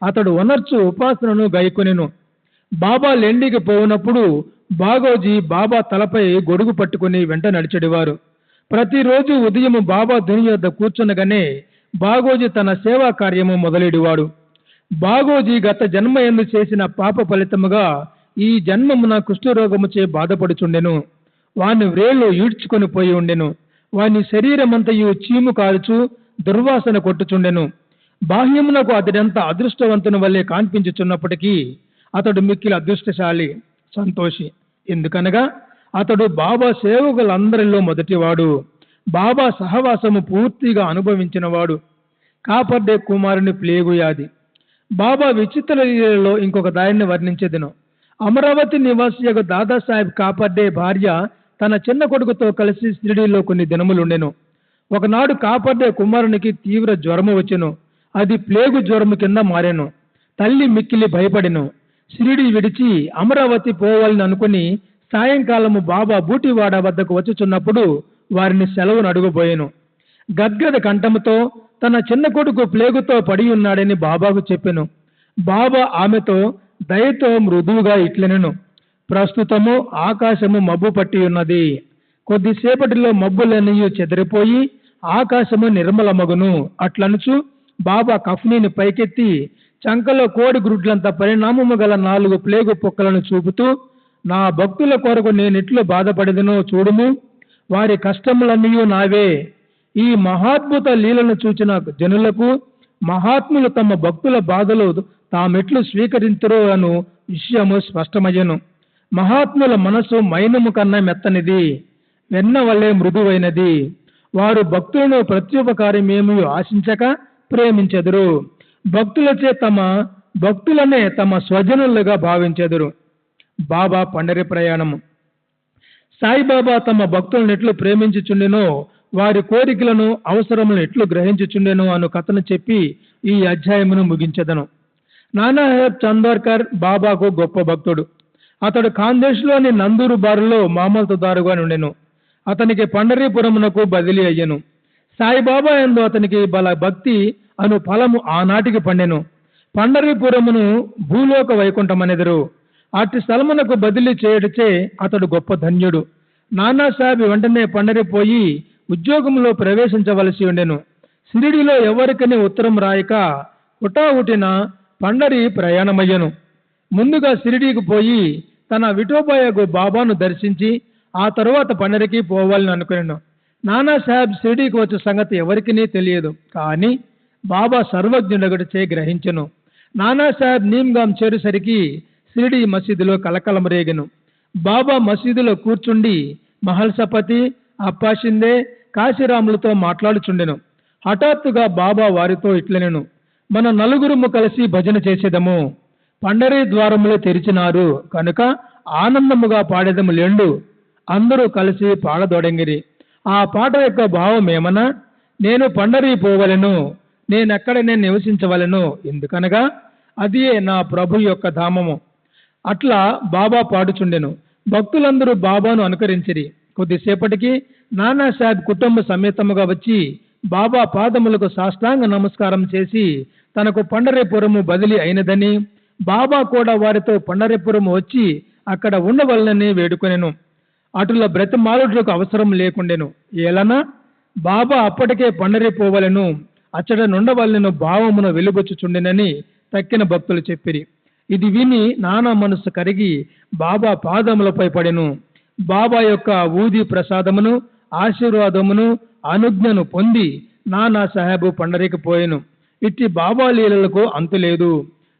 అతడు వనర్చు ఉపాసనను గైకొనెను. బాబా లెండికి పోవునప్పుడు బాగోజీ బాబా తలపై గొడుగు పట్టుకుని వెంట నడిచెడివారు. ప్రతిరోజు ఉదయం బాబా ధుని వద్ద కూర్చునగానే బాగోజీ తన సేవా కార్యము మొదలెడివాడు. బాగోజీ గత జన్మ యందు చేసిన పాప ఫలితముగా ఈ జన్మమున కుష్ఠరోగముచే బాధపడుచుండెను. వాని వ్రేళ్లు ఈడ్చుకొని పోయి ఉండెను. వాని శరీరమంతయు చీము కాల్చు దుర్వాసన కొట్టుచుండెను. బాహ్యమునకు అతడంత అదృష్టవంతుని వల్లే కాన్పించుచున్నప్పటికీ అతడు మిక్కిలి అదృష్టశాలి, సంతోషి. ఎందుకనగా అతడు బాబా సేవకులందరిలో మొదటివాడు. బాబా సహవాసము పూర్తిగా అనుభవించినవాడు. కాపర్డే కుమారుని ప్లేగు వ్యాధి. బాబా విచిత్ర లీలలో ఇంకొక దారిని వర్ణించెదను. అమరావతి నివాసి దాదాసాహెబ్ కాపర్డే భార్య తన చిన్న కొడుకుతో కలిసి షిరిడీలో కొన్ని దినములుండెను. ఒకనాడు కాపర్డే కుమారునికి తీవ్ర జ్వరము వచ్చెను. అది ప్లేగు జ్వరము కింద మారెను. తల్లి మిక్కిలి భయపడెను. షిరిడీ విడిచి అమరావతి పోవాలని అనుకుని సాయంకాలము బాబా బూటివాడ వద్దకు వచ్చుచున్నప్పుడు వారిని సెలవును అడుగుబోయెను. గద్గద కంఠముతో తన చిన్న కొడుకు ప్లేగుతో పడి ఉన్నాడని బాబాకు చెప్పెను. బాబా ఆమెతో దయతో మృదువుగా ఇట్లనెను, ప్రస్తుతము ఆకాశము మబ్బు పట్టి ఉన్నది. కొద్దిసేపటిలో మబ్బులన్నీ చెదిరిపోయి ఆకాశము నిర్మలమగును. అట్లనుచు బాబా కఫ్నీని పైకెత్తి చంకలో కోడి గ్రుడ్లంత పరిణామము గల 4 ప్లేగు పొక్కలను చూపుతూ, నా భక్తుల కొరకు నేనెట్లు బాధపడేదనో చూడుము, వారి కష్టములన్నీ నావే. ఈ మహాద్భుత లీలను చూచిన జనులకు మహాత్ములు తమ భక్తుల బాధలు తామెట్లు స్వీకరించరో అను విషయము స్పష్టమయ్యను. మహాత్ముల మనసు మైనము కన్నా మెత్తనిది, వెన్న వల్లే మృదువైనది. వారు భక్తులను ప్రత్యుపకారమేమీ ఆశించక ప్రేమించెదరు. భక్తులనే తమ స్వజనులుగా భావించెదరు. బాబా పండరి ప్రయాణము. సాయిబాబా తమ భక్తులను ఎట్లు ప్రేమించుచుండెనో, వారి కోరికలను అవసరములను ఎట్లు గ్రహించుచుండెనో అను కథను చెప్పి ఈ అధ్యాయమును ముగించెదను. నానాసాహెబ్ చందోర్కర్ బాబాకు గొప్ప భక్తుడు. అతడు ఖాందేశ్లోని నందూరు బారులో మామల్తదారుగా నుండెను. అతనికి పండరీపురమునకు బదిలీ అయ్యెను. సాయిబాబా యందు అతనికి బల భక్తి అను ఫలము ఆనాటికి పండెను. పండరీపురమును భూలోక వైకుంఠమనెదరు. అట్టి స్థలమునకు బదిలీ చేయుటచే అతడు గొప్ప ధన్యుడు. నానాసాహెబ్ వెంటనే పండరిపోయి ఉద్యోగంలో ప్రవేశించవలసి ఉండెను. షిరిడీలో ఎవరికని ఉత్తరం రాయక హుటాహుటిన పండరి ప్రయాణమయ్యను. ముందుగా షిరిడీకి పోయి తన విఠోబాయకు బాబాను దర్శించి ఆ తరువాత పండరికి పోవాలని అనుకున్నాను. నానాసాహెబ్ షిరిడీకి వచ్చే సంగతి ఎవరికీ తెలియదు. కానీ బాబా సర్వజ్ఞుడగటిచే గ్రహించెను. నానాసాహెబ్ నీమ్గాం చేరేసరికి షిరిడీ మసీదులో కలకలం రేగెను. బాబా మసీదులో కూర్చుండి మహల్సపతి, అప్పాషిందే, కాశీరాములతో మాట్లాడుచుండెను. హఠాత్తుగా బాబా వారితో ఇట్లనెను, మన నలుగురుము కలిసి భజన చేసేదము. పండరీ ద్వారములు తెరిచినారు కనుక ఆనందముగా పాడేదము లేండు. అందరూ కలిసి పాడదొడంగిరి. ఆ పాట యొక్క భావం ఏమన్నా, నేను పండరీ పోవలను, నేనెక్కడనే నివసించవలను, ఎందుకనగా అదియే నా ప్రభు యొక్క ధామము. అట్లా బాబా పాడుచుండెను. భక్తులందరూ బాబాను అనుకరించిరి. కొద్దిసేపటికి నానాసాహెబ్ కుటుంబ సమేతముగా వచ్చి బాబా పాదములకు సాష్టాంగ నమస్కారం చేసి తనకు పండరీపురము బదిలీ అయినదని, బాబా కూడా వారితో పండరీపురము వచ్చి అక్కడ ఉండవలనని వేడుకొనెను. అటుల బ్రతిమాలుటకు అవసరం లేకుండెను. ఏలన బాబా అప్పటికే పండరీపోవలను, అచ్చట నుండవలెను భావమును వెలుబుచ్చుచుండెనని తక్కిన భక్తులు చెప్పిరి. ఇది విని నానా మనస్సు కరిగి బాబా పాదములపై పడెను. బాబా యొక్క ఊది ప్రసాదమును, ఆశీర్వాదమును, అనుజ్ఞను పొంది నానా సాహెబు పండరికి పోయెను. ఇట్టి బాబా లీలలకు అంతులేదు.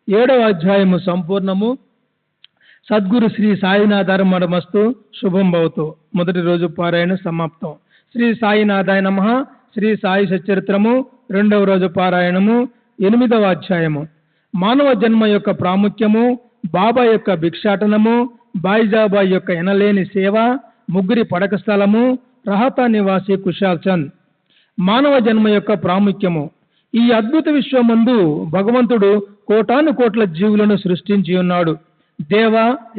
7వ అధ్యాయము సంపూర్ణము. సద్గురు శ్రీ సాయినాథారమస్తు. శుభం భవతు. మొదటి రోజు పారాయణ సమాప్తం. శ్రీ సాయినాథాయ నమః. శ్రీ సాయి సచరిత్రము 2వ రోజు పారాయణము 8వ అధ్యాయము. మానవ జన్మ యొక్క ప్రాముఖ్యము, బాబా యొక్క భిక్షాటనము, బాయిజాబాయి యొక్క ఎనలేని సేవ, ముగ్గురి పడక స్థలము, రహతా నివాసి కుశాల్ చంద్. మానవ జన్మ యొక్క ప్రాముఖ్యము. ఈ అద్భుత విశ్వమందు భగవంతుడు కోటాను కోట్ల జీవులను సృష్టించి ఉన్నాడు. దేవ,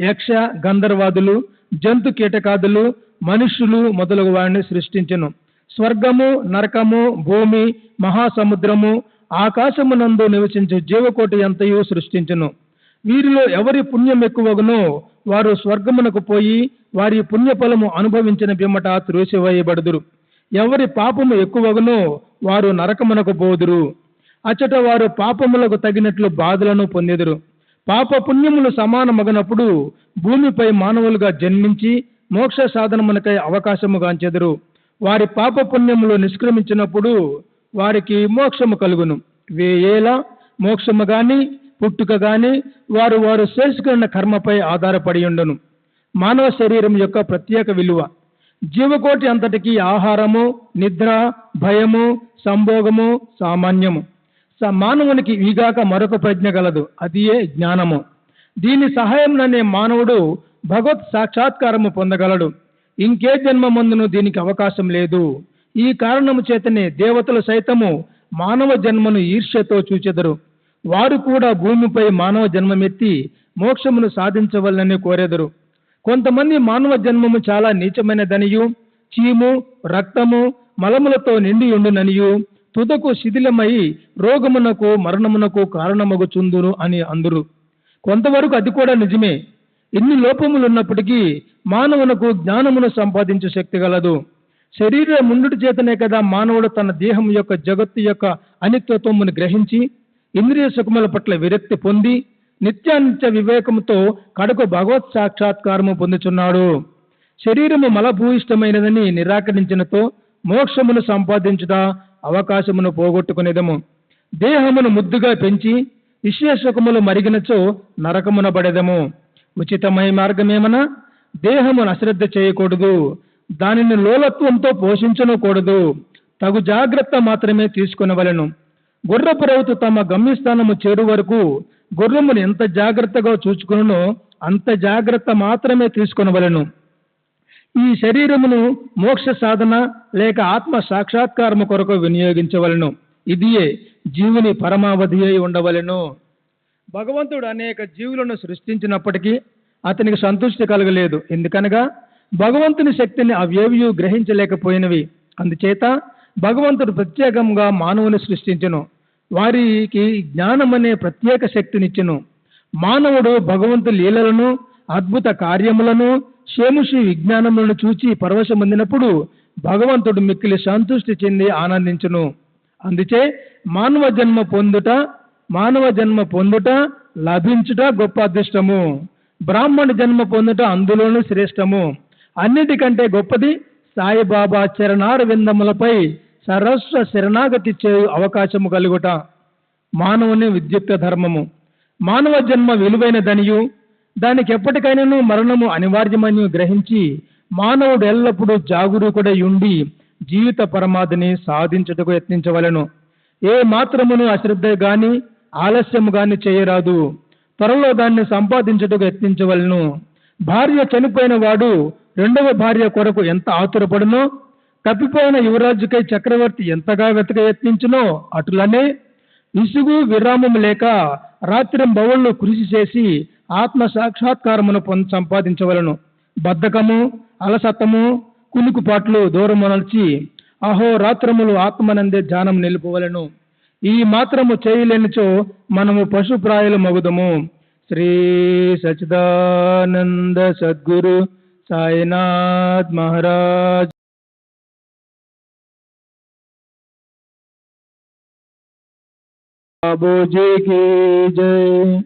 యక్ష, గంధర్వాదులు, జంతు కీటకాదులు, మనుష్యులు మొదలగు వారిని సృష్టించెను. స్వర్గము, నరకము, భూమి, మహాసముద్రము, ఆకాశమునందు నివసించు జీవకోటి అంతయు సృష్టించెను. వీరిలో ఎవరి పుణ్యం ఎక్కువగునో వారు స్వర్గమునకు పోయి వారి పుణ్యఫలము అనుభవించిన పిమ్మట త్రోసివేయబడుదురు. ఎవరి పాపము ఎక్కువగునో వారు నరకమునకు పోదురు. అచ్చట వారు పాపములకు తగినట్లు బాధలను పొందెదరు. పాప పుణ్యములు సమానమగనప్పుడు భూమిపై మానవులుగా జన్మించి మోక్ష సాధనమునకై అవకాశముగాంచెదరు. వారి పాప పుణ్యములు నిష్క్రమించినప్పుడు వారికి మోక్షము కలుగును. వేయేల మోక్షము గాని పుట్టుక గాని వారు చేసుకున్న కర్మపై ఆధారపడి ఉండును. మానవ శరీరం యొక్క ప్రత్యేక విలువ. జీవకోటి అంతటికి ఆహారము, నిద్ర, భయము, సంభోగము సామాన్యము. మానవునికి ఈగాక మరొక ప్రజ్ఞ గలదు, అదియే జ్ఞానము. దీని సహాయంలోనే మానవుడు భగవత్ సాక్షాత్కారము పొందగలడు. ఇంకే జన్మమందును దీనికి అవకాశం లేదు. ఈ కారణము చేతనే దేవతలు సైతము మానవ జన్మను ఈర్ష్యతో చూచెదరు. వారు కూడా భూమిపై మానవ జన్మమెత్తి మోక్షమును సాధించవలనని కోరెదరు. కొంతమంది మానవ జన్మము చాలా నీచమైనదనియు, చీము, రక్తము, మలములతో నిండి ఉండుననియు, తుదకు శిథిలమై రోగమునకు మరణమునకు కారణమగుచుందురు అని అందురు. కొంతవరకు అది కూడా నిజమే. ఎన్ని లోపములున్నప్పటికీ మానవునకు జ్ఞానమును సంపాదించే శక్తి గలదు. శరీర ముందుటి చేతనే కదా మానవుడు తన దేహం యొక్క జగత్తు యొక్క అనిత్యత్వమును గ్రహించి ఇంద్రియ సుఖముల పట్ల విరక్తి పొంది నిత్యానిత్య వివేకముతో కడకు భగవత్ సాక్షాత్కారము పొందుచున్నాడు. శరీరము మలభూయిష్టమైనదని నిరాకరించినతో మోక్షమును సంపాదించుట అవకాశమును పోగొట్టుకునేదము. దేహమును ముద్దుగా పెంచి విషయ సుఖములు మరిగినచో నరకమున పడేదము. ఉచితమైన మార్గమేమనా దేహమును అశ్రద్ధ చేయకూడదు. దానిని లోలత్వంతో పోషించనకూడదు. తగు జాగ్రత్త మాత్రమే తీసుకునవలెను. గుర్రపు రౌతు తమ గమ్యస్థానము చేరు వరకు గుర్రమును ఎంత జాగ్రత్తగా చూచుకునో అంత జాగ్రత్త మాత్రమే తీసుకునవలెను. ఈ శరీరమును మోక్ష సాధన లేక ఆత్మ సాక్షాత్కారము కొరకు వినియోగించవలెను. ఇదియే జీవుని పరమావధి అయి ఉండవలెను. భగవంతుడు అనేక జీవులను సృష్టించినప్పటికీ అతనికి సంతృష్టి కలగలేదు. ఎందుకనగా భగవంతుని శక్తిని అవేవియు గ్రహించలేకపోయినవి. అందుచేత భగవంతుడు ప్రత్యేకంగా మానవుని సృష్టించెను. వారికి జ్ఞానమనే ప్రత్యేక శక్తినిచ్చెను. మానవుడు భగవంతుని లీలలను, అద్భుత కార్యములను, శేముషి విజ్ఞానములను చూచి పరవశమొందినప్పుడు భగవంతుడు మిక్కిలి సంతృష్టి చెంది ఆనందించును. అందుచే మానవ జన్మ పొందుట లభించుట గొప్ప అదృష్టము. బ్రాహ్మణ జన్మ పొందుట అందులోనూ శ్రేష్టము. అన్నిటికంటే గొప్పది సాయిబాబా చరణార విందములపై సరస్వ శరణాగతి చేయు అవకాశము కలుగుట. మానవుని విద్యుక్త ధర్మము. మానవ జన్మ విలువైనదనియు దానికి ఎప్పటికైనాను మరణము అనివార్యమని గ్రహించి మానవుడు ఎల్లప్పుడూ జాగరూకుడై ఉండి జీవిత పరమాధిని సాధించుటకు యత్నించవలెను. ఏ మాత్రమును అశ్రద్ధ గాని ఆలస్యము గాని చేయరాదు. త్వరలో దాన్ని సంపాదించుటకు యత్నించవలెను. భార్య చనిపోయిన వాడు రెండవ భార్య కొరకు ఎంత ఆతురపడునో, తప్పిపోయిన యువరాజుకై చక్రవర్తి ఎంతగా వెతక యత్నించునో అటులనే విసుగు విరామము లేక రాత్రింబవళ్ళు కృషి చేసి ఆత్మ సాక్షాత్కారమును సంపాదించవలను. బద్ధకము, అలసత్వము, కునుకుపాట్లు దూరము నడిచి అహోరాత్రములు ఆత్మనందే ధ్యానం నిలుపవలను. ఈ మాత్రము చేయలేనిచో మనము పశుప్రాయుల మగుదము. శ్రీ సచిదానంద సద్గురు సాయినాథ్ మహారాజ్ బాబూజీ की जय.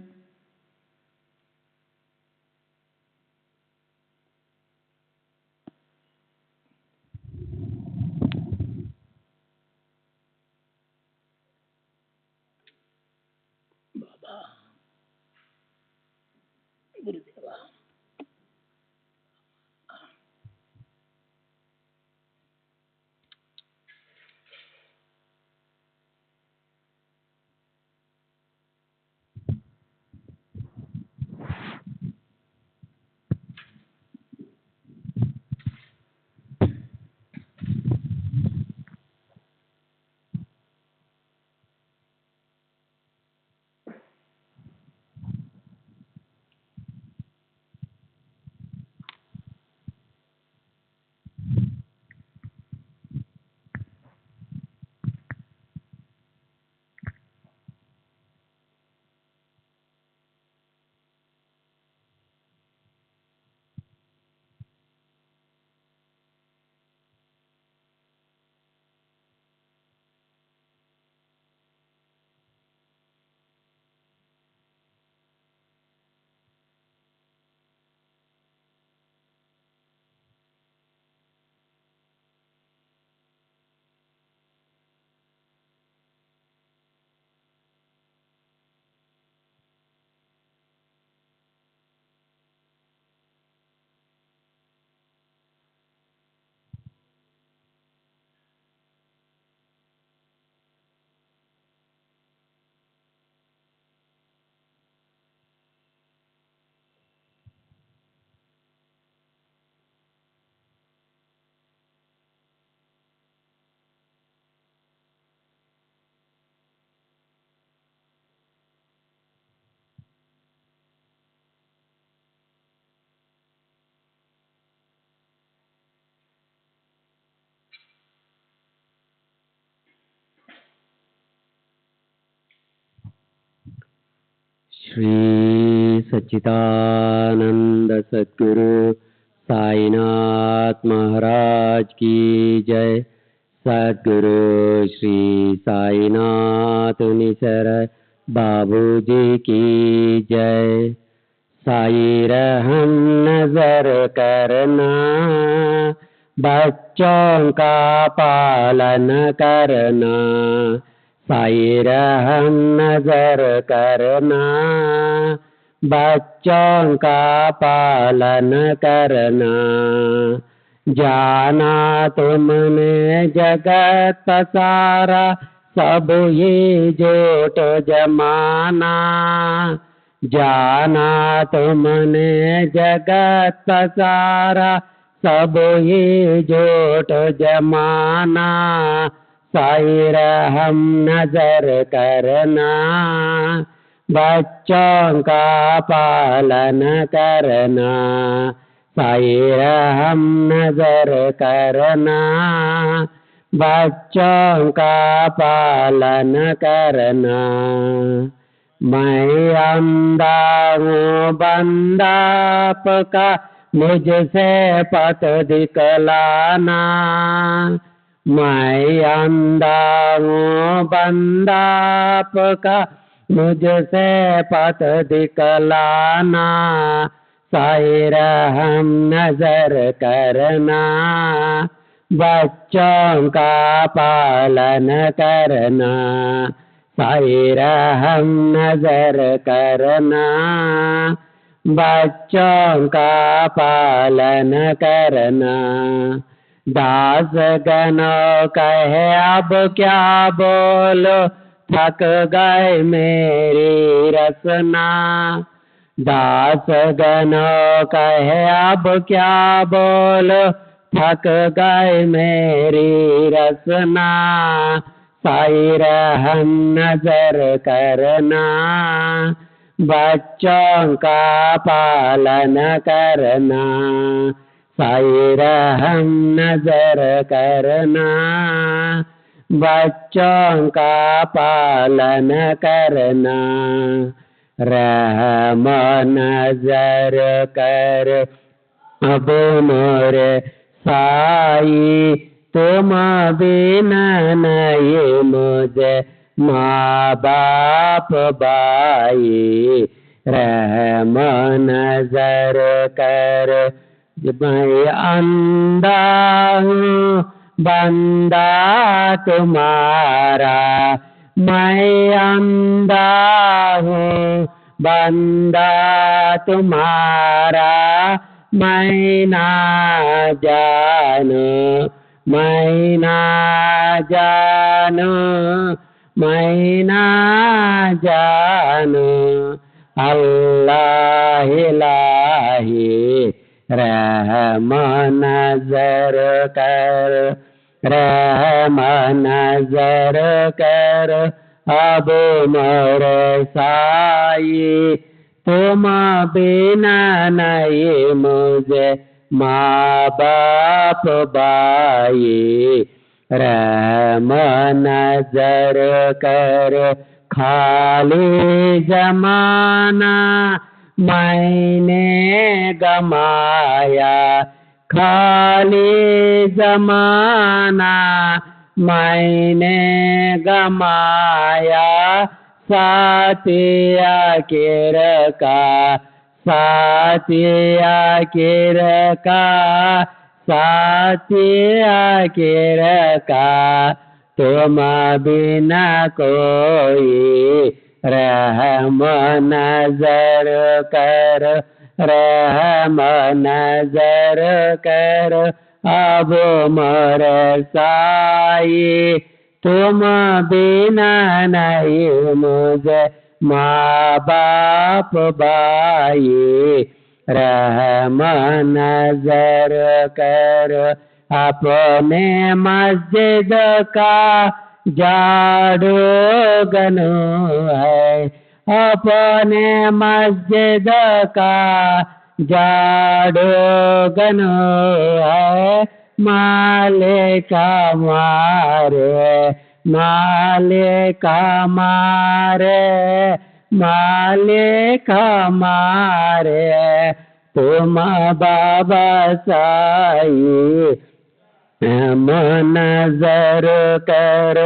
श्री सच्चिदानंद सद्गुरु साईनाथ महाराज की जय. सद्गुरु श्री साईनाथ निसर बाबूजी की जय. साई रहम नजर करना, बच्चों का पालन करना. साई रहम नजर करना, बच्चों का पालन करना. जाना तुमने जगत सारा, सब ये झूठ जमाना. जाना तुमने जगत सारा, सब ये झूठ जमाना. साई रहम नजर करना, बच्चों का पालन करना. साई रहम नजर करना, बच्चों का पालन करना. मैं अंधा हूँ बंदा आपका, मुझसे पथ दिखलाना. मैं अंधा हूँ बंदा आपका, मुझसे पथ दिखलाना. साई रहम नजर करना, बच्चों का पालन करना. साई रहम नजर करना, बच्चों का पालन करना. दास गणों कहे अब क्या बोलो, थक गए मेरी रसना. दास गणों कहे अब क्या बोलो, थक गए मेरी रसना. साई रहम नजर करना, बच्चों का पालन करना. साई रहम नजर करना, बच्चों का पालन करना, रहम नजर कर अब मोरे साई, तुम बिना नहीं मुझे माँ बाप भाई, रहम नजर कर मैं अंधा हूँ बंदा तुम्हारा, मैं अंधा हूँ बंदा तुम्हारा, मैं ना जानो, मैं ना जानो, मैं ना जानो, अल्लाह इलाही रहम नजर कर, रहम नजर कर अब मोरे साई, तुम बिना नहीं मुझे माँ बाप भाई, रहम नजर कर खाली जमाना मैंने गमाया, खाली जमाना मैंने गमाया, साथिया के रखा, साथिया के रखा, साथिया के रखा, तुम बिना कोई, रहम नजर कर, रहम नजर कर अब मोरे साई, तुम बिना नहीं मुझे माँ बाप भाई, रहम नजर कर अपने मस्जिद का झाड़ू गनो है, अपने मस्जिद का झाड़ू गनो है, मालिक मारे, मालिक मारे, मालिक मारे, तुम बाबा साई, रहम नजर कर,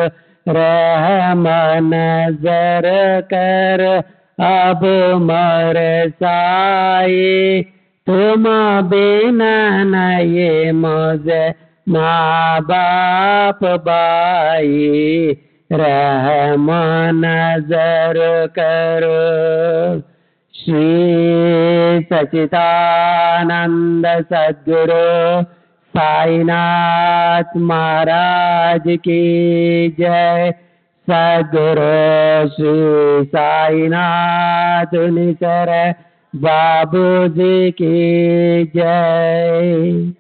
रहम नजर कर अब मोरे साई, तुम बिना नहीं मुझे माँ बाप भाई, रहम नजर करो। श्री सच्चिदानंद सद्गुरु साईनाथ महाराज की जय। सद्गुरु श्री साईनाथ निसर बाबू जी की जय।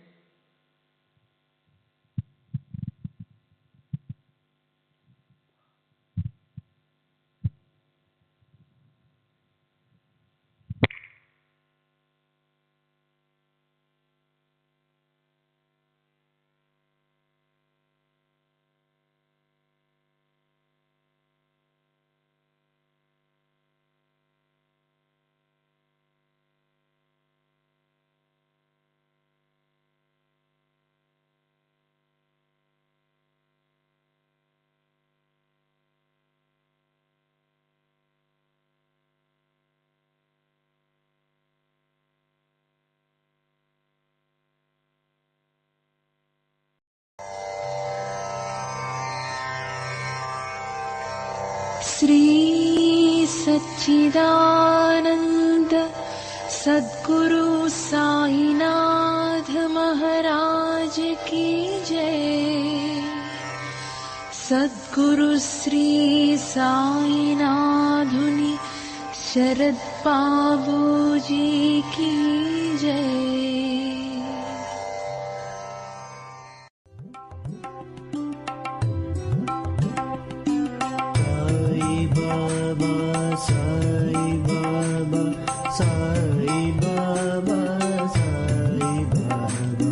श्री सच्चिदानंद सद्गुरु साईनाथ महाराज की जय। सद्गुरु श्री साईनाथुनि शरद बाबू जी की जय। साई बाबा साई बाबा